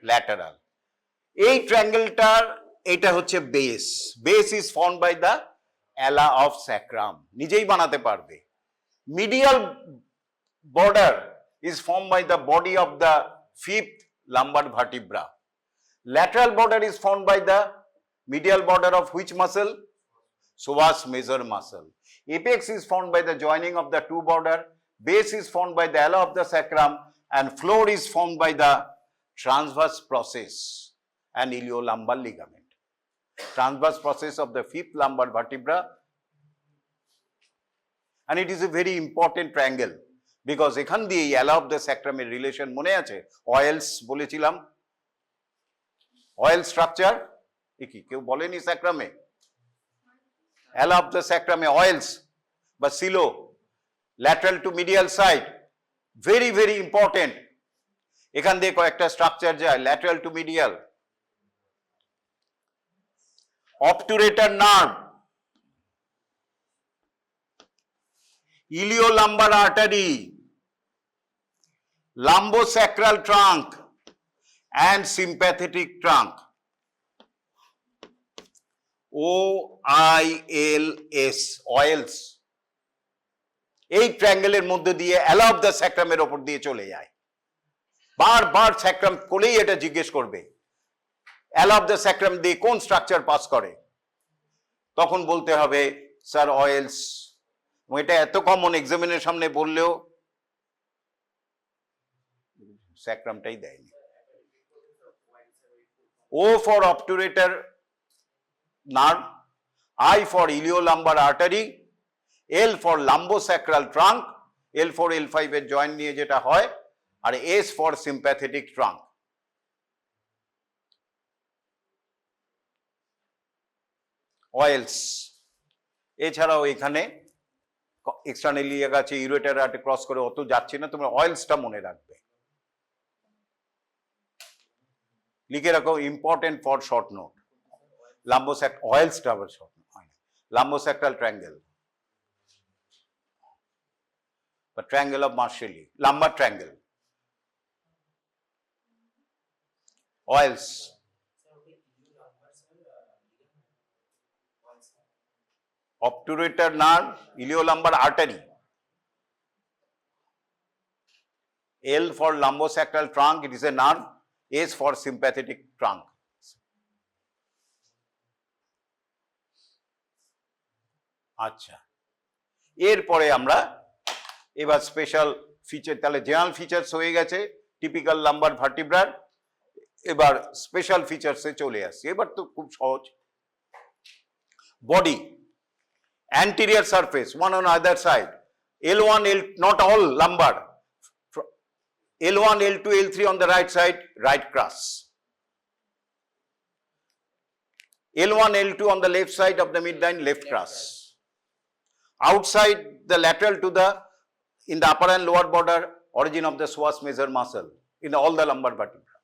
ল্যাটারাল। এই ট্রায়াঙ্গেলটার এটা হচ্ছে base. Base is formed by the ala of sacrum, নিজেই বানাতে পারবে। Medial border is formed by the body of the fifth lumbar vertebra. Lateral border is formed by the medial border of which muscle? Psoas major muscle. Apex is formed by the joining of the two border. Base is formed by the ala of the sacrum, and floor is formed by the transverse process and iliolumbar ligament. Transverse process of the fifth lumbar vertebra, and it is a very important triangle because এখান দিয়ে এলা of the স্যাক্রামের relation মনে আছে? Oils বলেছিলাম, oil structure. কি কেউ বলেনি স্যাক্রামে? এলা অফ দ্য স্যাক্রামে অয়েলস বা সিলো, lateral to medial side, very very important. এখান দিয়ে কয়েকটা স্ট্রাকচার যায় lateral to medial. Obturator nerve, iliolumbar artery, lumbosacral trunk and sympathetic trunk. OILS, oils। এই ট্রায়াঙ্গেলের মধ্যে দিয়ে এলা অফ দ্য স্যাক্রামের ওপর দিয়ে চলে যায়। বারবার স্যাক্রাম কোলেই এটা জিজ্ঞেস করবে এলা অফ দ্য স্যাক্রাম দিয়ে কোন স্ট্রাকচার পাস করে, তখন বলতে হবে স্যার অয়েলস। এটা এত কমন, এক্সামিনের সামনে বললেও স্যাক্রামটাই দেয়নি। O for obturator nerve, I for iliolumbar artery, L for lumbosacral trunk, L4 L5 এর জয়েন্ট নিয়ে যেটা হয়, আর S for sympathetic trunk। Oils. এছাড়াও এখানে এক্সটার্নাল ইলিয়াক আছে, ইউরেটার আর্টারি ক্রস করে, অত যাচ্ছে না, তোমরা অয়েলসটা মনে রাখবে, লিখে রাখো, ইম্পর্টেন্ট ফর শর্ট নোট। লাম্বোস্যাক অয়েলসটা আবার শর্ট নোট হয় না। লাম্বোস্যাক্রাল ট্রায়াঙ্গেল বা triangle of Marcille, lumbar triangle, অয়েলস। Obturator nerve, iliolumbar artery, L for lumbosacral trunk, it is a nerve, S for sympathetic trunk। আচ্ছা, এরপরে আমরা এবার স্পেশাল ফিচার, তাহলে জেনারেল ফিচার্স হয়ে গেছে টিপিক্যাল লাম্বার ভার্টিব্রার, এবার স্পেশাল ফিচার্সে চলে আসছি। এবার তো খুব সহজ। Body, anterior surface, one on either side, L1, L, not all lumbar, L1, L2, L3 on the right side, right crus, L1, L2 on the left side of the midline, left crus, outside the lateral to the, in the upper and lower border, origin of the psoas major muscle in all the lumbar vertebra,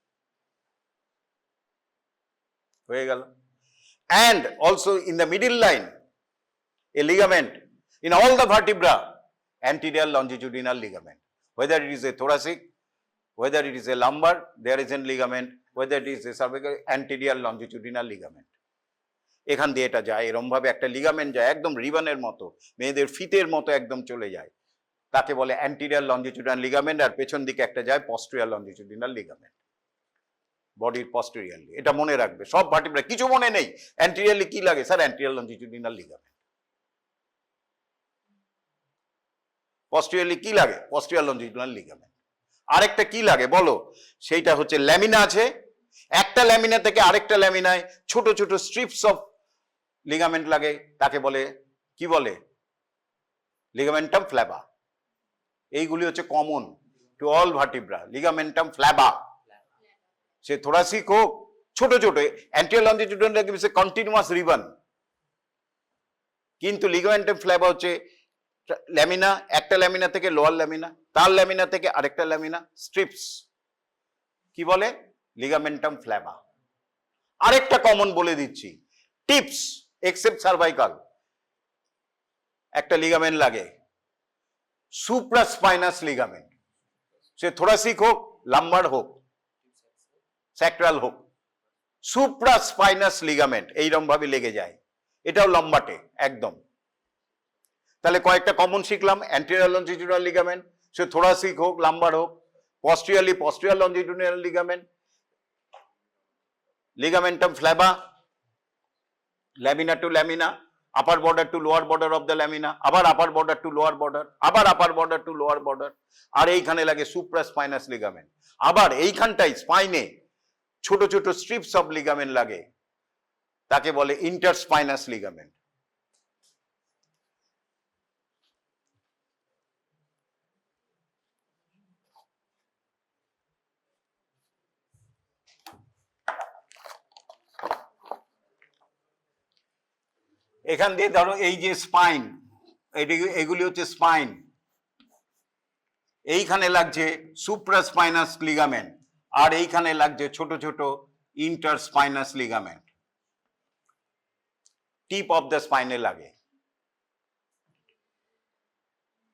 হয়ে গেল। And also in the middle line, a ligament in all the vertebra, anterior longitudinal ligament, whether it is a thoracic, whether it is a lumbar, there is a ligament, whether it is a cervical, anterior longitudinal ligament। এখান দিয়ে এটা যায়, এরকম ভাবে একটা ligament যায়, একদম রিবনের মতো, মেয়েদের ফিতের মতো একদম চলে যায়, তাকে বলে অ্যান্টিরিয়র লঞ্জিটিউডিনাল লিগামেন্ট। আর পেছন দিকে একটা যায় পস্টেরিয়র লঞ্জিটিউডিনাল লিগামেন্ট, বডির পস্টেরিয়রলি। এটা মনে রাখবে, সব ভার্টিব্রা, কিছু মনে নেই। অ্যান্টিরিয়রলি কি লাগে sir? Anterior longitudinal ligament. Posteriorly কি লাগে? Posterior longitudinal ligament. আরেকটা কি লাগে বলো? সেইটা হচ্ছে ল্যামিনা আছে, একটা ল্যামিনা থেকে আরেকটা ল্যামিনায় ছোট ছোট স্ট্রিপস অফ লিগামেন্ট লাগে, তাকে বলে কি বলে? Ligamentum flava. এইগুলি হচ্ছে common to all vertebra, ligamentum flava. সে থোরাসিক হোক, ছোট ছোট অ্যান্টিরিয়র লঞ্জিটিউডিনাল কন্টিনিউয়াস রিবন, কিন্তু লিগামেন্টাম ফ্ল্যাবা হচ্ছে ল্যামিনা, একটা ল্যামিনা থেকে লোয়ার ল্যামিনা, তার ল্যামিনা থেকে আরেকটা ল্যামিনা, স্ট্রিপস, কি বলে? লিগামেন্টাম ফ্ল্যাবা। আরেকটা কমন বলে দিচ্ছি, টিপস এক্সেপ্ট সার্ভাইকাল একটা লিগামেন্ট লাগে, সুপ্রাস্পাইনাস লিগামেন্ট, সে থোরাসিক হোক, লাম্বার হোক, স্যাক্রাল হোক, সুপ্রাস্পাইনাস লিগামেন্ট এইরকম ভাবে লেগে যায়, এটাও লম্বাটে একদম। তাহলে কয়েকটা কমন শিখলাম, অ্যান্টেরিয়র লঞ্জিটিউডিনাল লিগামেন্ট, সে থোরাসিক হোক, লাম্বার হোক, posterior longitudinal ligament, ligamentum flava, lamina to lamina, upper border to lower border of the lamina, আবার upper border to lower border, আবার upper border to lower border, আর এইখানে লাগে supraspinous ligament, আবার এইখানটাই স্পাইনে ছোট ছোট strips of ligament লাগে, তাকে বলে ইন্টারস্পাইনাস লিগামেন্ট। এখান দিয়ে ধরো এই যে স্পাইন, এগুলি হচ্ছে স্পাইন, এইখানে লাগছে সুপ্রাস্পাইনাস লিগামেন্ট, আর এইখানে লাগছে ছোট ছোট ইন্টারস্পাইনাস লিগামেন্ট, টিপ অফ দ্য স্পাইনে লাগে।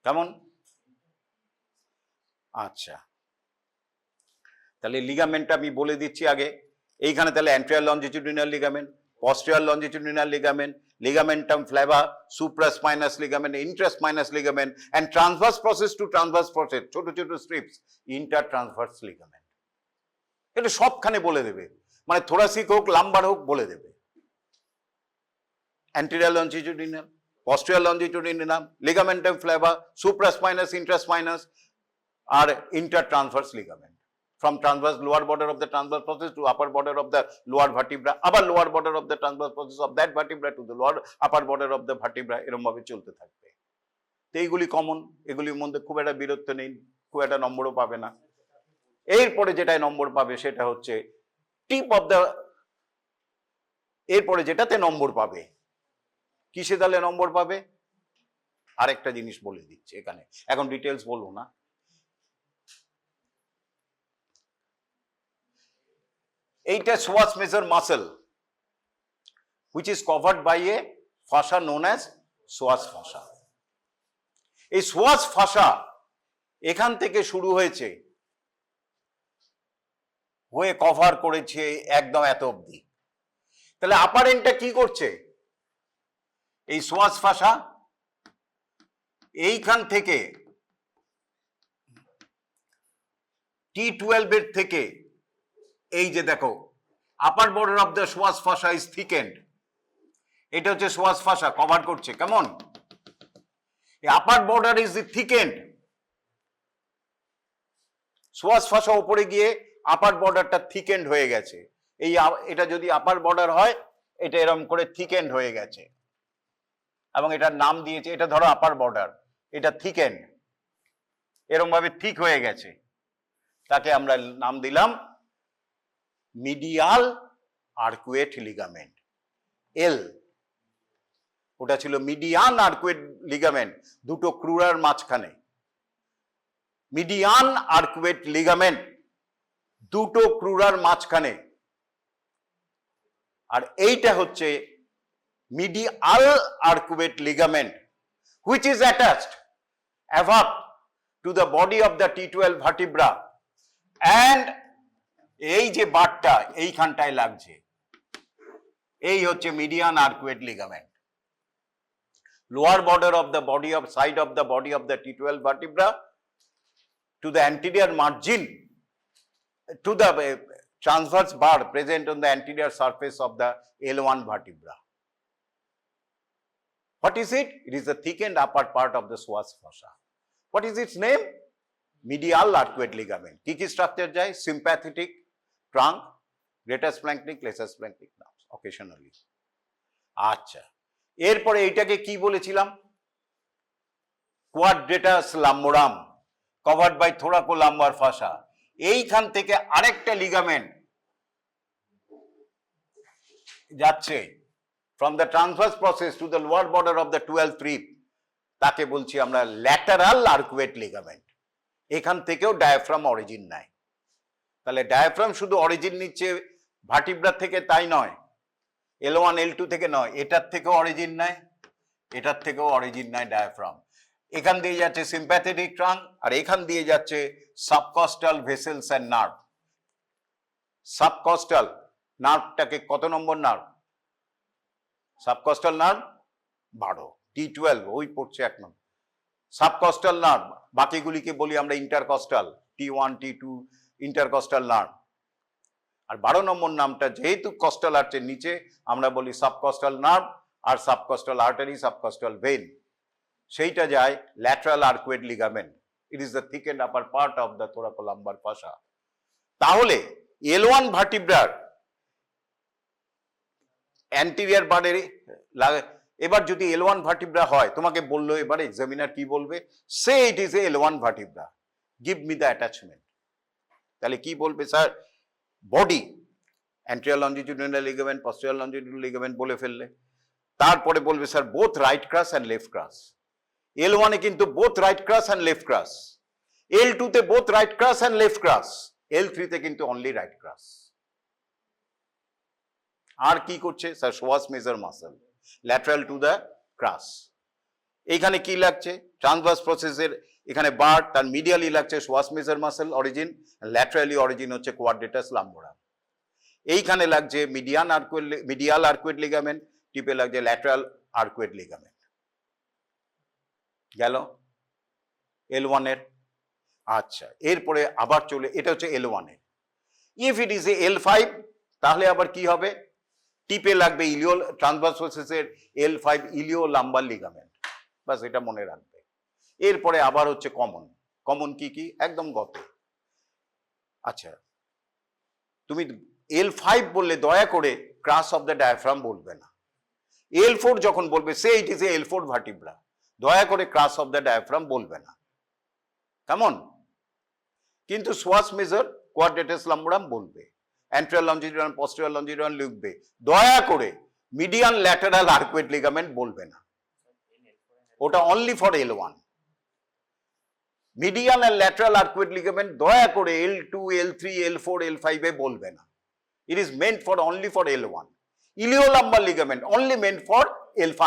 কেমন? আচ্ছা, তাহলে লিগামেন্টটা আমি বলে দিচ্ছি আগে। এইখানে তাহলে anterior longitudinal ligament, posterior longitudinal ligament, ligamentum flava, supraspinous ligament, interspinous ligament, and transverse process to transverse process, ছোট ছোট স্ট্রিপস, intertransverse ligament। এটা সবখানে বলে দেবে, মানে থোরাসিক হোক, লাম্বার হোক বলে দেবে। anterior longitudinal, posterior longitudinal, ligamentum flava, supraspinous, interspinous, R intertransverse ligament, from transverse lower border of the transverse process to upper border of the lower vertebra, আবার lower border of the transverse process of that vertebra to the lower upper border of the vertebra, এরকম ভাবে চলতে থাকবে। তো এইগুলি common, এগুলির মধ্যে খুব একটা বিরক্ত নেই, খুব একটা নম্বরও পাবে না। এরপরে যেটাই নম্বর পাবে সেটা হচ্ছে টিপ অফ দ্য, এরপরে যেটাতে নম্বর পাবে, কিসে তাহলে নম্বর পাবে আরেকটা জিনিস বলে দিচ্ছে এখানে, এখন ডিটেলস বলবো না। এইটা psoas major muscle which is covered by a fascia known as psoas fascia। এই psoas fascia এখান থেকে শুরু হয়েছে, হয়ে কভার করেছে একদম এত অবধি। তাহলে আপার এন্ডটা কি করছে? এই psoas fascia এইখান থেকে T12 এর থেকে এই যে দেখো upper border of the psoas fascia is thickened, এটা হচ্ছে psoas fascia কভার করছে। কেমন? Upper border is thickened, psoas fascia উপরে গিয়ে আপার বর্ডারটা থিকেন্ড হয়ে গেছে। এই এটা যদি আপার বর্ডার হয়, এটা এরকম করে থিকেন্ড হয়ে গেছে, এবং এটার নাম দিয়েছে, এটা ধরো আপার বর্ডার, এটা থিকেন্ড, এরকম ভাবে ঠিক হয়ে গেছে, তাকে আমরা নাম দিলাম মিডিয়াল আর্কুয়েট লিগামেন্ট, এল। ওটা ছিল মিডিয়ান আর্কুয়েট লিগামেন্ট, দুটো ক্রুরার মাঝখানে, মিডিয়ান আর্কুয়েট লিগামেন্ট দুটো ক্রুরার মাঝখানে। আর এইটা হচ্ছে medial arcuate ligament which is attached above to the body of the T12 vertebra, and এই যে বারটা এইখানটায় লাগছে, এই হচ্ছে median arcuate ligament. Lower border of the body of side of the body of the T12 vertebra to the anterior margin, to the transverse bar present on the anterior surface of the L1 vertebra. What is it? It is the thickened upper part of the psoas fascia. What is its name? Medial arcuate ligament. কি কি structure যায়? Sympathetic, trunk, greater splanchnic, lesser splanchnic nerves occasionally. আচ্ছা, এরপরে এইটাকে কি বলেছিলাম? Quadratus lumborum covered by thoracolumbar fascia। এইখান থেকে আরেকটা লিগামেন্ট যাচ্ছে from the transverse process to the lower border of the 12th rib, তাকে বলছি আমরা ল্যাটারাল আর্কুয়েট লিগামেন্ট। এখান থেকেও ডায়াফ্রাম অরিজিন নেয়। তাহলে ডায়াফ্রাম শুধু অরিজিন নিচ্ছে ভার্টিব্রার থেকে তাই নয়, L1 L2 থেকে নয়, এটার থেকেও অরিজিন নেয়, এটার থেকেও অরিজিন নেয় ডায়াফ্রাম। এখান দিয়ে যাচ্ছে সিম্প্যাথেটিক ট্রাঙ্ক, আর এখান দিয়ে যাচ্ছে সাবকস্টাল ভেসেলস অ্যান্ড নার্ভ। সাবকস্টাল নার্ভটাকে কত নম্বর নার্ভ? সাবকস্টাল নার্ভ 12, T12 ওই পড়ছে 1 নম্বর। সাবকস্টাল নার্ভ, বাকিগুলিকে বলি আমরা intercostal, T1 T2 intercostal nerve. আর 12 নম্বর নামটা যেহেতু কস্টাল আর্চের নিচে, আমরা বলি সাবকস্টাল নার্ভ আর সাবকস্টাল আর্টারি, সাবকস্টাল ভেন। সেইটা যায় lateral arcuate ligament. It is the thick and upper part of the thoracolumbar fascia. তাহলে L1 ভার্টিব্রার অ্যান্টিরিয়ার বারের এবার যদি L1 ভার্টিব্রা হয়, তোমাকে বললো এবার এক্সামিনার কি বলবে? সে it is a L1 vertebra, give me the attachment. তাহলে কি বলবে sir? Body, anterior longitudinal ligament, posterior longitudinal ligament বলে ফেললে। তারপরে বলবে sir both right crus and left crus. L1 এ কিন্তু both right crus and left crus, L2 তে both right crus and left crus, L3 তে কিন্তু অনলি রাইট ক্রাস। আর কি করছে sir? Psoas major muscle lateral to the ক্রাস। এইখানে কি লাগছে? ট্রান্সভার্স প্রসেসের এখানে বার, তার মিডিয়ালি লাগছে psoas major muscle origin, laterally origin হচ্ছে কোয়াড্রেটাস লাম্বোরাম। এইখানে লাগছে মিডিয়াল আর্কুয়েট লিগামেন্ট, টিপে লাগছে ল্যাটারাল আর্কুয়েট লিগামেন্ট। গেল L1 এর। আচ্ছা, এরপরে আবার চলে, এটা হচ্ছে L1 এর। If it is A L5 তাহলে আবার কি হবে? টিপে লাগবে ইলিও ট্রান্সভার্স প্রসেসের L5 ইলিও লাম্বার লিগামেন্ট। বাস এটা মনে রাখবে। এরপরে আবার হচ্ছে কমন। কমন কি কি? একদম গত। আচ্ছা, তুমি L5 বললে দয়া করে ক্রাস অফ দ্য ডায়াফ্রাম বলবে না। L4 যখন বলবে সে it is A L4 vertebra, দয়া করে ক্রাস অফ দ্য ডায়াফ্রাম বলবে না, কেমন? কিন্তু সোয়াস মেজর কোয়াড্রেটাস লাম্বোরাম বলবে, অ্যান্টেরিয়র লঞ্জিটিউডিনাল, পস্টেরিয়র লঞ্জিটিউডিনাল লিখবে, দয়া করে মিডিয়ান ল্যাটারাল আর্কুয়েট লিগামেন্ট বলবে না, ওটা অনলি ফর L1। মিডিয়ান আর ল্যাটারাল আর্কুয়েট লিগামেন্ট দয়া করে L2 L3 L4 L5 এ বলবে না। It is meant for only for L1। Iliolumbar ligament only meant for L5।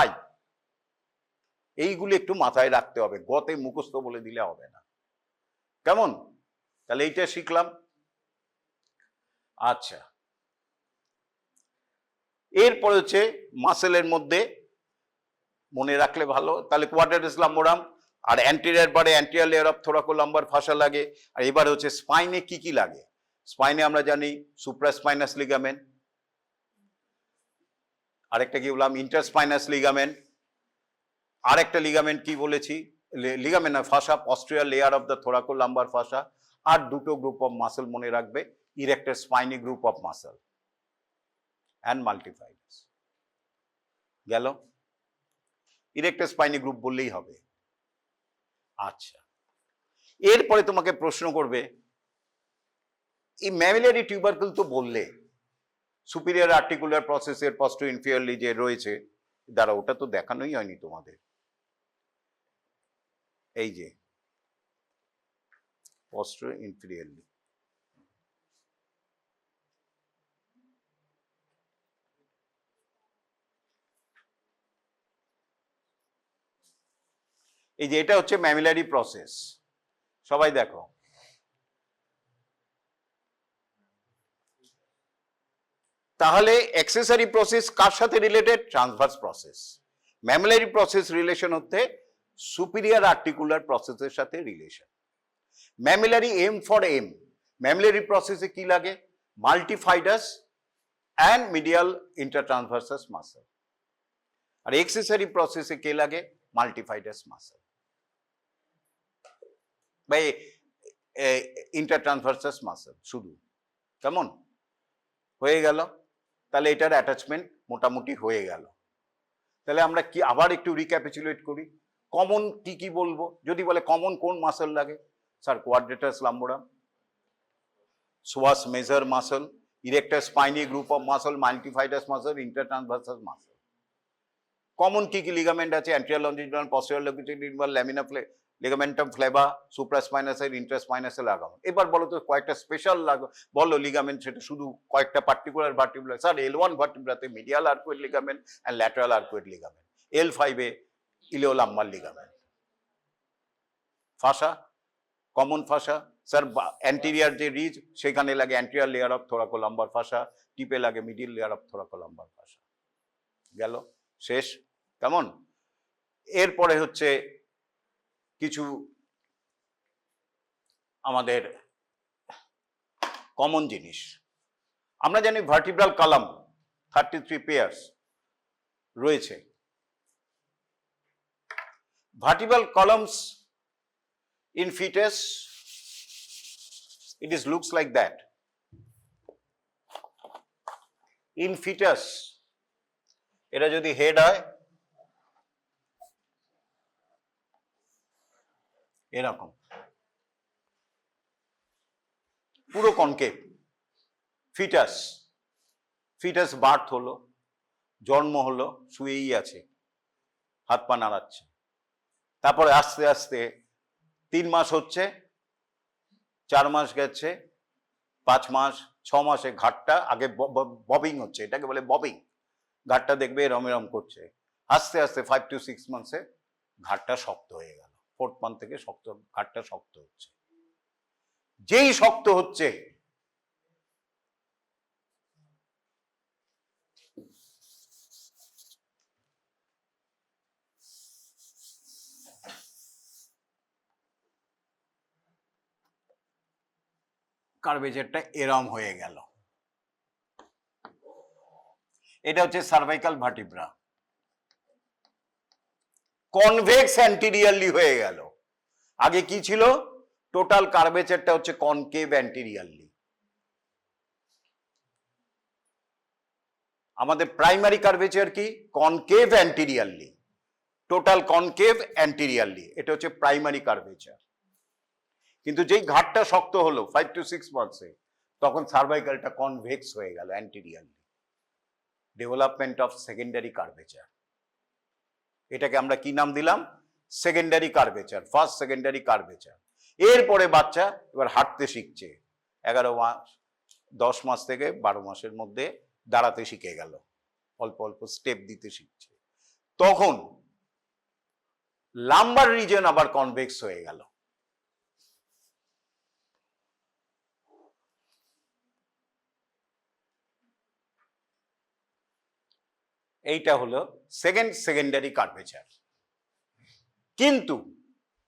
এইগুলো একটু মাথায় রাখতে হবে, গতে মুখস্থ বলে দিলে হবে না, কেমন? তাহলে এইটা শিখলাম। আচ্ছা, এরপরে হচ্ছে মাসেলের মধ্যে মনে রাখলে ভালো, তাহলে কোয়াড্রেটাস লাম্বোরাম আর অ্যান্টেরিয়র বারে অ্যান্টেরিয়র লেয়ার অফ থোরাকোলাম্বার ফাসা লাগে। আর এবার হচ্ছে স্পাইনে কি কি লাগে? স্পাইনে আমরা জানি সুপ্রাস্পাইনাস লিগামেন্ট, আরেকটা কি বললাম? ইন্টারস্পাইনাস লিগামেন্ট। আরেকটা লিগামেন্ট কি বলেছি? লিগামেন্ট না, fascia, posterior layer of the thoracolumbar fascia. আর দুটো গ্রুপ অফ মাসল মনে রাখবে, erector spinae group of muscle and multifidus. গেল? ইরেক্টর স্পাইনি গ্রুপ বললেই হবে। আচ্ছা, এরপরে তোমাকে প্রশ্ন করবে এই ম্যামিলারি টিউবারকুল তো বললে, সুপিরিয়র আর্টিকুলার প্রসেসের পস্টো ইনফিরিয়রলি যে রয়েছে, দ্বারা ওটা তো দেখানোই হয়নি তোমাদের। এই যে পস্টো ইনফিরিয়রলি, এই যে এটা হচ্ছে ম্যামিলারি প্রসেস, সবাই দেখো। তাহলে অ্যাক্সেসরি প্রসেস কার সাথে related? Transverse process. Mamillary process relation হচ্ছে সুপিরিয়র আর্টিকুলার প্রসেসের সাথে relation. Mamillary M for M, mamillary প্রসেসে কি লাগে? Multifidus and medial intertransversarius muscle. আর অ্যাক্সেসরি প্রসেসে কে লাগে? মাল্টিফাইডাস মাসল বা ইন্টারট্রান্সভার্সাস মাসল শুধু, কেমন? হয়ে গেল। তাহলে এটার অ্যাটাচমেন্ট মোটামুটি হয়ে গেল। তাহলে আমরা কি আবার একটু রিক্যাপিচুলেট করি, কমন কি কি বলবো? যদি বলে কমন কোন মাসল লাগে, sir quadratus lumborum, psoas major muscle, erector spinae group of muscle, multifidus muscle, intertransversarius muscle. Common কি কি লিগামেন্ট আছে? Anterior longitudinal, posterior longitudinal, lamina ligamentum flava, সুপ্রাস্পাইনাসের, ইন্ট্রাস্পাইনাসের লাগাম। এবার বলো তো কয়েকটা স্পেশাল বলো লিগামেন্ট, সেটা শুধু কয়েকটা পার্টিকুলার ভার্টিব্রা। স্যার L1 ভার্টিব্রাতে medial arcuate ligament and lateral arcuate ligament, L5-এ iliolumbar ligament. Fascia, common fascia sir anterior যে রিজ সেখানে লাগে anterior layer of thoracolumbar fascia, টিপে লাগে middle layer of thoracolumbar fascia. গেল, শেষ। কেমন? এরপরে হচ্ছে কিছু আমাদের কমন জিনিস। আমরা জানি ভার্টিব্রাল কলাম 33 পেয়ার্স রয়েছে। Vertebral columns in fetus, it is looks like that. In fetus, এটা যদি হেড হয় এরকম পুরো কনকেভ। ফিটাস, ফিটাস বার্থ হলো, জন্ম হলো, শুয়েই আছে, হাত পা নাড়াচ্ছে। তারপরে আস্তে আস্তে 3 মাস হচ্ছে, 4 মাস গেছে, 5 মাস, 6 মাসে ঘাটটা আগে ববিং হচ্ছে, এটাকে বলে ববিং। ঘাটটা দেখবে এরম এরম করছে। আস্তে আস্তে 5 to 6 মান্থসে ঘাটটা শক্ত হয়ে গেল। 4th মান্থ থেকে ঘাটটা শক্ত হচ্ছে। যেই শক্ত হচ্ছে কার্ভেচারটা এরম হয়ে গেল। এটা হচ্ছে সার্ভাইকাল ভার্টিব্রা, কনভেক্স অ্যান্টিরিয়ারলি হয়ে গেল। আগে কি ছিল? টোটাল কার্ভেচারটা হচ্ছে কনকেভ অ্যান্টিরিয়ারলি। আমাদের প্রাইমারি কার্ভেচার কি? কনকেভ অ্যান্টিরিয়ারলি, টোটাল কনকেভ অ্যান্টিরিয়ারলি, এটা হচ্ছে প্রাইমারি কার্ভেচার। কিন্তু যেই ঘাটটা শক্ত হলো 5 to 6 মান্থসে, তখন সার্ভাইকালটা কনভেক্স হয়ে গেল anteriorly. Development of secondary curvature. এটাকে আমরা কি নাম দিলাম? Secondary curvature, first secondary curvature. এরপরে বাচ্চা এবার হাঁটতে শিখছে, 11 মাস 10 মাস থেকে 12 মাসের মধ্যে দাঁড়াতে শিখে গেল, অল্প অল্প স্টেপ দিতে শিখছে। তখন লাম্বার রিজন আবার কনভেক্স হয়ে গেল। এইটা হলো সেকেন্ডারি কার্ভেচার। কিন্তু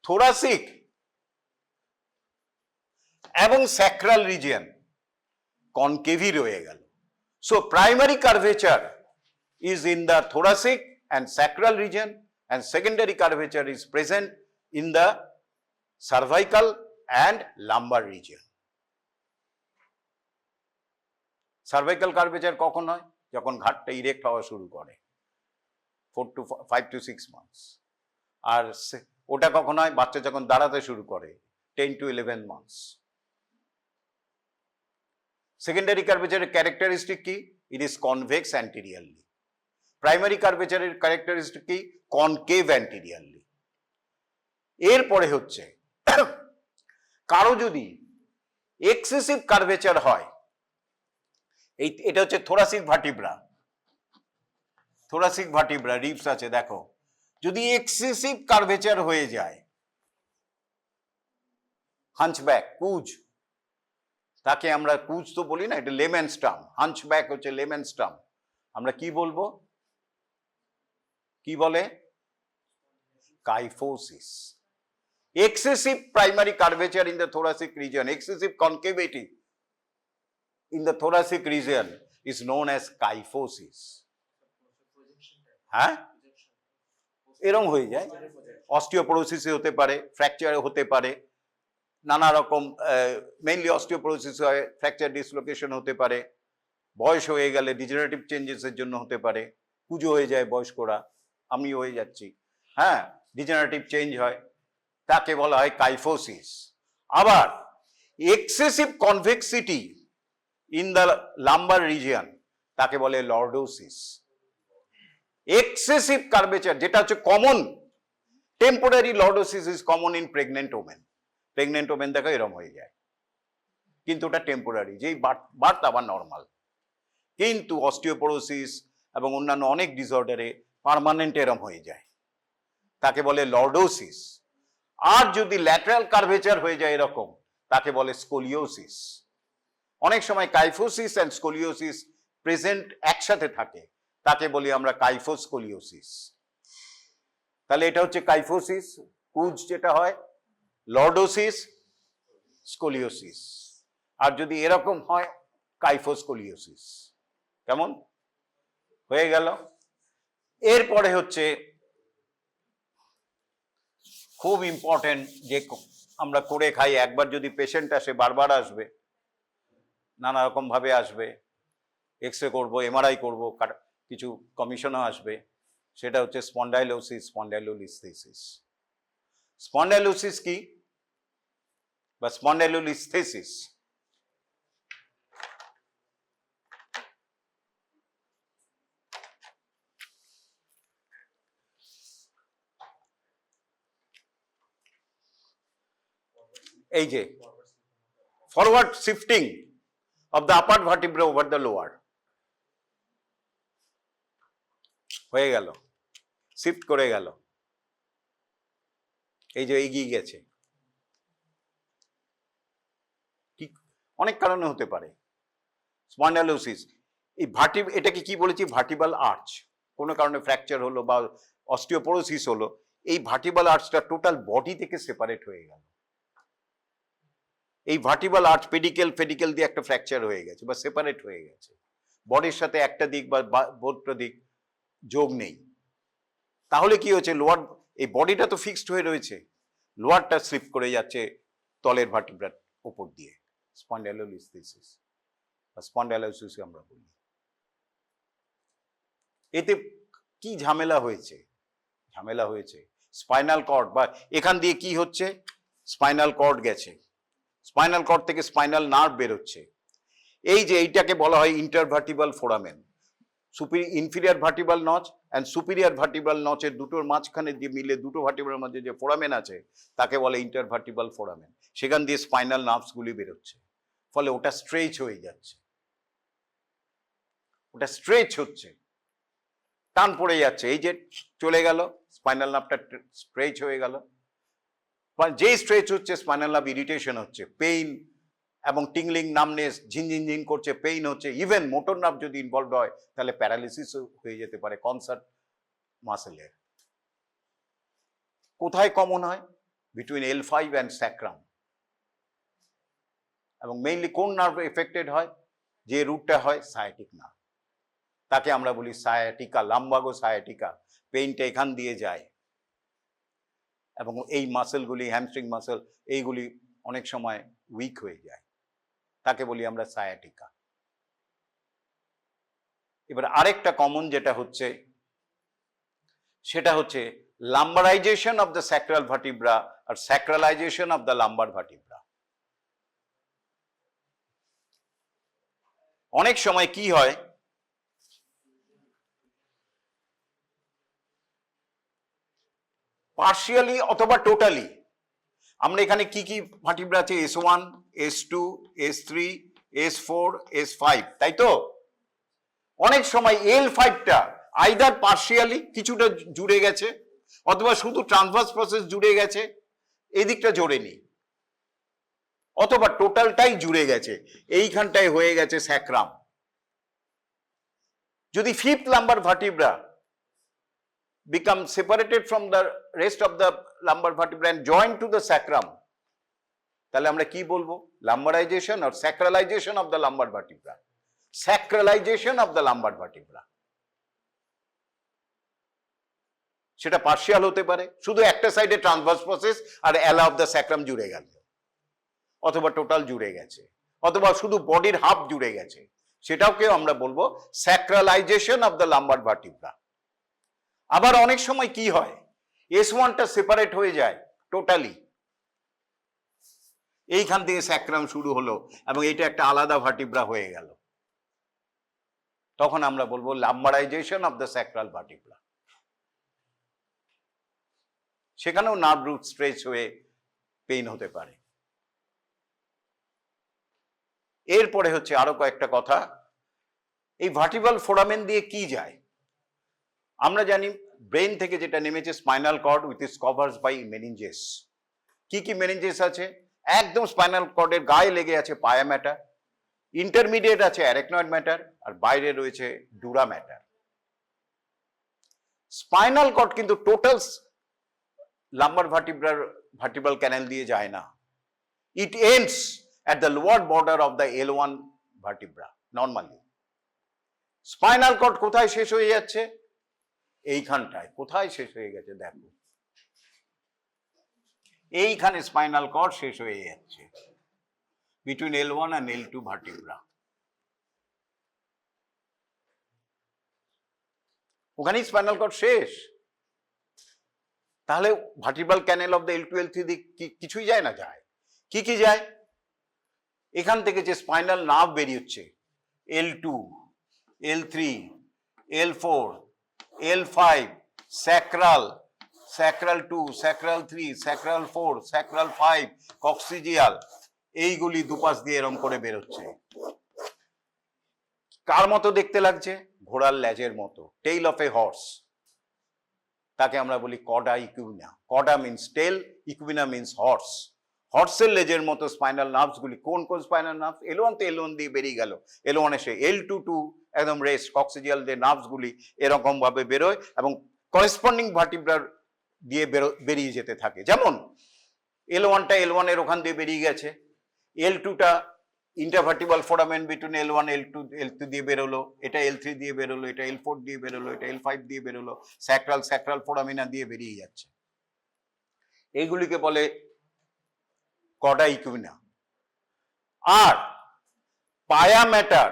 থোরাসিক এবং স্যাক্রাল রিজিয়ন কনকেভই রয়ে গেল। So primary curvature is in the thoracic and sacral region, and secondary curvature is present in the cervical and lumbar region. Cervical curvature কখন হয়? যখন ঘাটটা ইরেক্ট হওয়া শুরু করে, 5 to 6 মান্থস। আর ওটা কখন হয়? বাচ্চা যখন দাঁড়াতে শুরু করে, 10 to 11 মান্থস। সেকেন্ডারি কার্ভেচারের ক্যারেক্টারিস্টিক কি? It is convex anteriorly. Primary কার্ভেচারের ক্যারেক্টারিস্টিক কি? Concave anteriorly. এরপরে হচ্ছে কারো যদি এক্সেসিভ কার্ভেচার হয়, এটা হচ্ছে thoracic vertebra. Thoracic vertebra ribs আছে দেখো, যদি এক্সেসিভ কার্ভেচার হয়ে যায়, হাঞ্চব্যাক, কুজ, তাকে আমরা কুজ তো বলি না, এটা লেম্যানস টার্ম। হাঞ্চব্যাক হচ্ছে লেম্যানস টার্ম। আমরা কি বলবো? কি বলে? Kyphosis. Excessive primary curvature in the thoracic region, excessive concavity in the thoracic region is known as kyphosis. হ্যাঁ, এরকম হয়ে যায়। অস্টিওপোরোসিসে হতে পারে, ফ্র্যাকচারে হতে পারে, নানা রকম, মেইনলি অস্টিওপোরোসিস হয়, ফ্র্যাকচার ডিসলোকেশন হতে পারে, বয়স হয়ে গেলে ডিজেনারেটিভ চেঞ্জেসের জন্য হতে পারে, পুজো হয়ে যায় বয়স্করা, আমি হয়ে যাচ্ছি, হ্যাঁ, ডিজেনারেটিভ চেঞ্জ হয়, তাকে বলা হয় কাইফোসিস। আবার excessive convexity in the lumbar region, তাকে বলে লর্ডোসিস। এক্সেসিভ কার্ভেচার যেটা হচ্ছে common, temporary lordosis is common in pregnant women. Pregnant women দেখো এরম হয়ে যায়, কিন্তু ওটা টেম্পোরারি, যেই বার্থ আবার নর্মাল। কিন্তু অস্টিওপোরোসিস এবং অন্যান্য অনেক ডিসঅর্ডারে পার্মানেন্ট এরম হয়ে যায়, তাকে বলে লর্ডোসিস। আর যদি ল্যাটারাল কার্ভেচার হয়ে যায় এরকম, তাকে বলে স্কোলিওসিস। অনেক সময় কাইফোসিস অ্যান্ড স্কোলিওসিস প্রেজেন্ট একসাথে থাকে, তাকে বলি আমরা কাইফোস্কোলিওসিস। তাহলে এটা হচ্ছে কাইফোসিস, কুজ যেটা হয়, লর্ডোসিস, স্কোলিওসিস। আর যদি এরকম হয় কাইফোস্কোলিওসিস। কেমন হয়ে গেল? এরপরে হচ্ছে খুব ইম্পর্টেন্ট, যে আমরা করে খাই, একবার যদি পেশেন্ট আসে বারবার আসবে, নানা রকম ভাবে আসবে, এক্স রে করবো, এমআরআই করবো, কিছু কমিশনও আসবে, সেটা হচ্ছে স্পন্ডাইলোসিস, স্পন্ডাইলোলিস্থেসিস। স্পন্ডাইলোসিস কি বা স্পন্ডাইলোলিস্থেসিস? এই যে forward shifting of the upper vertebra over the lower, হয়ে গেল, শিফট করে গেল, এই যে এগিয়ে গেছে। ঠিক অনেক কারণে হতে পারে স্পন্ডাইলোসিস। এই এটাকে কি বলেছি, ভার্টিবাল আর্চ। কোনো কারণে ফ্র্যাকচার হলো বা অস্টিওপোরোসিস হলো, এই ভার্টিবাল আর্চটা টোটাল বডি থেকে সেপারেট হয়ে গেল। এই ভার্টিবাল আর্চ ফেডিকেল দিয়ে একটা ফ্র্যাকচার হয়ে গেছে বা সেপারেট হয়ে গেছে, বডির সাথে একটা দিক বা বোধটা দিক যোগ নেই। তাহলে কি হচ্ছে, লোয়ার, এই বডিটা তো ফিক্সড হয়ে রয়েছে, লোয়ারটা স্লিপ করে যাচ্ছে তলের ভার্টিব্রার উপর দিয়ে, স্পন্ডাইলোলিস্থেসিস বা স্পন্ডাইলোসিস আমরা বলি। এতে কি ঝামেলা হয়েছে? ঝামেলা হয়েছে স্পাইনাল কর্ড, বা এখান দিয়ে কি হচ্ছে, স্পাইনাল কর্ড গেছে, স্পাইনাল কর্ড থেকে স্পাইনাল নার্ভ বেরোচ্ছে। এই যে এইটাকে বলা হয় intervertebral foramen. Inferior vertebral notch and superior vertebral নচের দুটোর মাঝখানে দিয়ে মিলে দুটো ভার্টিব্রার মধ্যে যে ফোরামেন আছে, তাকে বলে ইন্টারভার্টিবাল ফোরামেন। সেখান দিয়ে স্পাইনাল নার্ভসগুলি বেরোচ্ছে, ফলে ওটা স্ট্রেচ হয়ে যাচ্ছে, ওটা স্ট্রেচ হচ্ছে, টান পড়ে যাচ্ছে। এই যে চলে গেল, স্পাইনাল নার্ভটা স্ট্রেচ হয়ে গেল। যেই স্ট্রেচ হচ্ছে, স্পাইনাল নার্ভ ইরিটেশন হচ্ছে, পেইন এবং টিংলিং, নামনেস, ঝিনঝিন করছে, পেইন হচ্ছে। ইভেন মোটর নার্ভ যদি ইনভলভ হয়, তাহলে প্যারালিসিস হয়ে যেতে পারে কনসার্ট মাসেলের। কোথায় কমন হয়? Between L5 and sacrum. এবং মেইনলি কোন নার্ভ এফেক্টেড হয়? যে রুটটা হয় সায়াটিক নার্ভ, তাকে আমরা বলি সায়াটিকা, লাম্বাগো সায়াটিকা। পেইনটা এখান দিয়ে যায় এবং এই মাসেলগুলি, হ্যামস্ট্রিং মাসেল, এইগুলি অনেক সময় উইক হয়ে যায়, তাকে বলি আমরা সায়াটিকা। এবার আরেকটা কমন যেটা হচ্ছে, সেটা হচ্ছে lumbarisation of the sacral vertebra আর sacralisation of the lumbar vertebra. অনেক সময় কি হয়, পার্শিয়ালি অথবা টোটালি, আমরা এখানে কি কি ভার্টিব্রা আছে, S1, S2, S3, S4, S5, তাই তো? অনেক সময় L5টা আইদার পার্শিয়ালি কিছুটা জুড়ে গেছে, অথবা শুধু ট্রান্সভার্স প্রসেস জুড়ে গেছে, এদিকটা জোড়েনি, অথবা টোটালটাই জুড়ে গেছে, এইখানটায় হয়ে গেছে স্যাক্রাম। যদি fifth lumber vertebra become separated from the rest of the lumbar vertebra and joined to the sacrum, তাহলে আমরা কি বলবো, লাম্বারাইজেশন or sacralization of the lumbar vertebra, sacralization of the lumbar vertebra। সেটা পার্শিয়াল হতে পারে, শুধু একটা সাইডে ট্রান্সভার্স প্রসেস আর এলা অফ দ্য স্যাক্রাম জুড়ে গেল, অথবা টোটাল জুড়ে গেছে, অথবা শুধু বডির হাফ জুড়ে গেছে, সেটাকেও আমরা বলবো স্যাক্রালাইজেশন অফ দ্য লাম্বার ভার্টিব্রা। আবার অনেক সময় কি হয়, S1টা সেপারেট হয়ে যায় টোটালি, এইখান থেকে স্যাক্রাম শুরু হলো এবং এটা একটা আলাদা ভার্টিব্রা হয়ে গেল, তখন আমরা বলবো লাম্বারাইজেশন অফ দ্য স্যাক্রাল ভার্টিব্রা। সেখানেও নার্ভ রুট স্ট্রেচ হয়ে পেইন হতে পারে। এরপরে হচ্ছে আরো কয়েকটা কথা, এই ভার্টিব্রাল ফোরামেন দিয়ে কি যায়? আমরা জানি ব্রেন থেকে যেটা নেমেছে spinal cord with is covers by meninges. কি কি মেনিনজেস আছে? একদম স্পাইনাল কর্ডের গায়ে লেগে আছে পায়া ম্যাটার, ইন্টারমিডিয়েট আছে অ্যারেকনয়েড ম্যাটার, আর বাইরে রয়েছে ডুরা ম্যাটার। স্পাইনাল কর্ড কিন্তু টোটাল লাম্বার ভার্টিব্রাল ক্যানেল দিয়ে যায় না। It ends at the lower border of the L1 vertebra normally. Spinal cord কোথায় শেষ হয়ে যাচ্ছে? এইখানটায়। কোথায় শেষ হয়ে গেছে দেখো, এইখানে স্পাইনাল কর্ড শেষ হয়ে যাচ্ছে between L1 and L2 vertebra। ওখানেই স্পাইনাল কর্ড শেষ। তাহলে vertebral cancel of the L2 L3 দিক কিছুই যায় না? যায়। কি কি যায়? এখান থেকে যে স্পাইনাল নার্ভ বেরিয়েছে L2, L3, L4, L5, sacral, sacral 2, sacral 3, sacral 4, sacral 5, কক্সিজিয়াল, এইগুলি দুপাশ দিয়ে এরম করে বেরোচ্ছে। কার মতো দেখতে লাগছে? ঘোড়ার লেজের মতো, টেইল অফ এ হর্স। তাকে আমরা বলি কডা ইকুইনা। কডা মিন্স টেল, ইকুইনা মিন্স হর্স। হর্সের লেজের মতো স্পাইনাল নার্ভস গুলি। কোন কোন স্পাইনাল নার্ভস? L1 তো L1 দিয়ে বেরিয়ে গেল, L1 এসে L2 টু একদম রেস্ট, কক্সিজিয়াল যে নার্ভস গুলি এরকম ভাবে বেরোয় এবং করেসপন্ডিং ভার্টিব্রার দিয়ে বেরিয়ে যেতে থাকে। যেমন L1টা L1 এর ওখান দিয়ে বেরিয়ে গেছে, L2টা intervertebral foramen between L1 L2 দিয়ে বেরোলো, এটা L3 দিয়ে বেরোলো, এটা L4 দিয়ে বেরোলো, এটা L5 দিয়ে বেরোলো, স্যাক্রাল ফোরামিনা দিয়ে বেরিয়ে যাচ্ছে। এইগুলিকে বলে কডা ইকুইনা। আর পায়া ম্যাটার,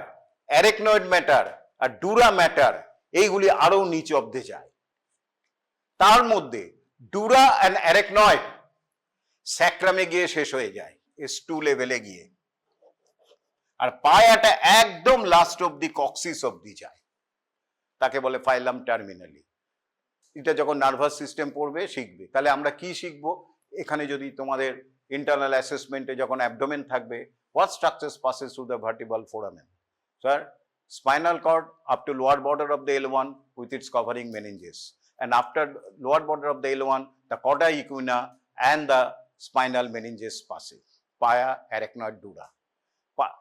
অ্যারেকনয়েড ম্যাটার আর ডুরা ম্যাটার এইগুলি আরো নিচে অব্দে যায়। তার মধ্যে ডুরা অ্যান্ড অ্যারেকনয়েড স্যাক্রামে গিয়ে শেষ হয়ে যায়, S2 লেভেলে গিয়ে। আর পায়াটা একদম লাস্ট অব্দি কক্সিস অব্দি যায়, তাকে বলে ফাইলাম টার্মিনালি। এটা যখন নার্ভাস সিস্টেম পড়বে শিখবে। তাহলে আমরা কি শিখবো এখানে? যদি তোমাদের ইন্টারনাল অ্যাসেসমেন্টে যখন অ্যাবডোমেন থাকবে, what structures passes through the vertebral foramen? Sir, spinal cord up to lower border of the L1 with its covering meninges, and after lower border of the L1 the cauda equina and the spinal meninges passes, paya, arachnoid, dura.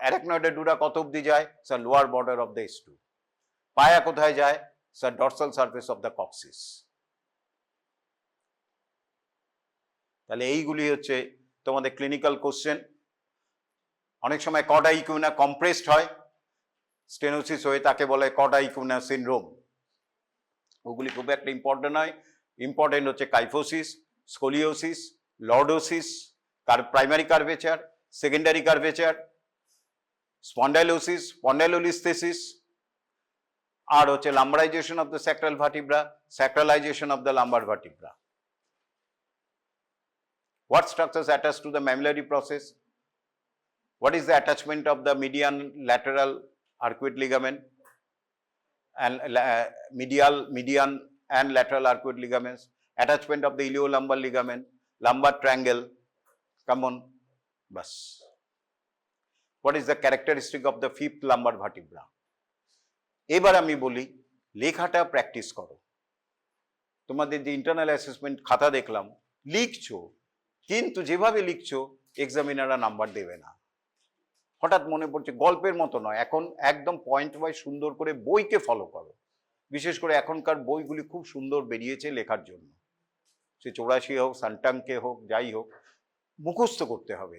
Arachnoid and dura কত অবধি যায়? Sir, lower border of the S2. পায়া কোথায় যায়? Sir, dorsal surface of the coccyx. তাহলে এইগুলি হচ্ছে তোমাদের ক্লিনিক্যাল কোশ্চেন। অনেক সময় কডা ইকুইনা কম্প্রেসড হয়, স্টেনোসিস হয়ে, তাকে বলে কডা ইকুইনা সিনড্রোম। ওগুলি খুব একটা ইম্পর্টেন্ট নয়। ইম্পর্টেন্ট হচ্ছে kyphosis, scoliosis, lordosis, primary curvature, secondary curvature, spondylosis, spondylolisthesis, আর হচ্ছে lumbarisation of the sacral vertebra, sacralisation of the lumbar vertebra. What structures attach to the mammillary process? What is the attachment of the median lateral arcuate ligament and median and lateral arcuate ligaments? Attachment of the iliolumbar ligament, lumbar triangle. Come on, bus. What is the characteristic of the fifth lumbar vertebra? এবার আমি বলি লেখাটা practice করো। তোমাদের যে internal assessment খাতা দেখলাম, লিখছো, কিন্তু যেভাবে লিখছো এক্সামিনাররা নাম্বার দেবে না। হঠাৎ মনে পড়ছে, গল্পের মতো নয়, এখন একদম পয়েন্ট ওয়াইজ সুন্দর করে বইকে ফলো করো। বিশেষ করে এখনকার বইগুলি খুব সুন্দর বেরিয়েছে লেখার জন্য, সে 84 হোক, সান্টাংকে হোক, যাই হোক, মুখস্থ করতে হবে।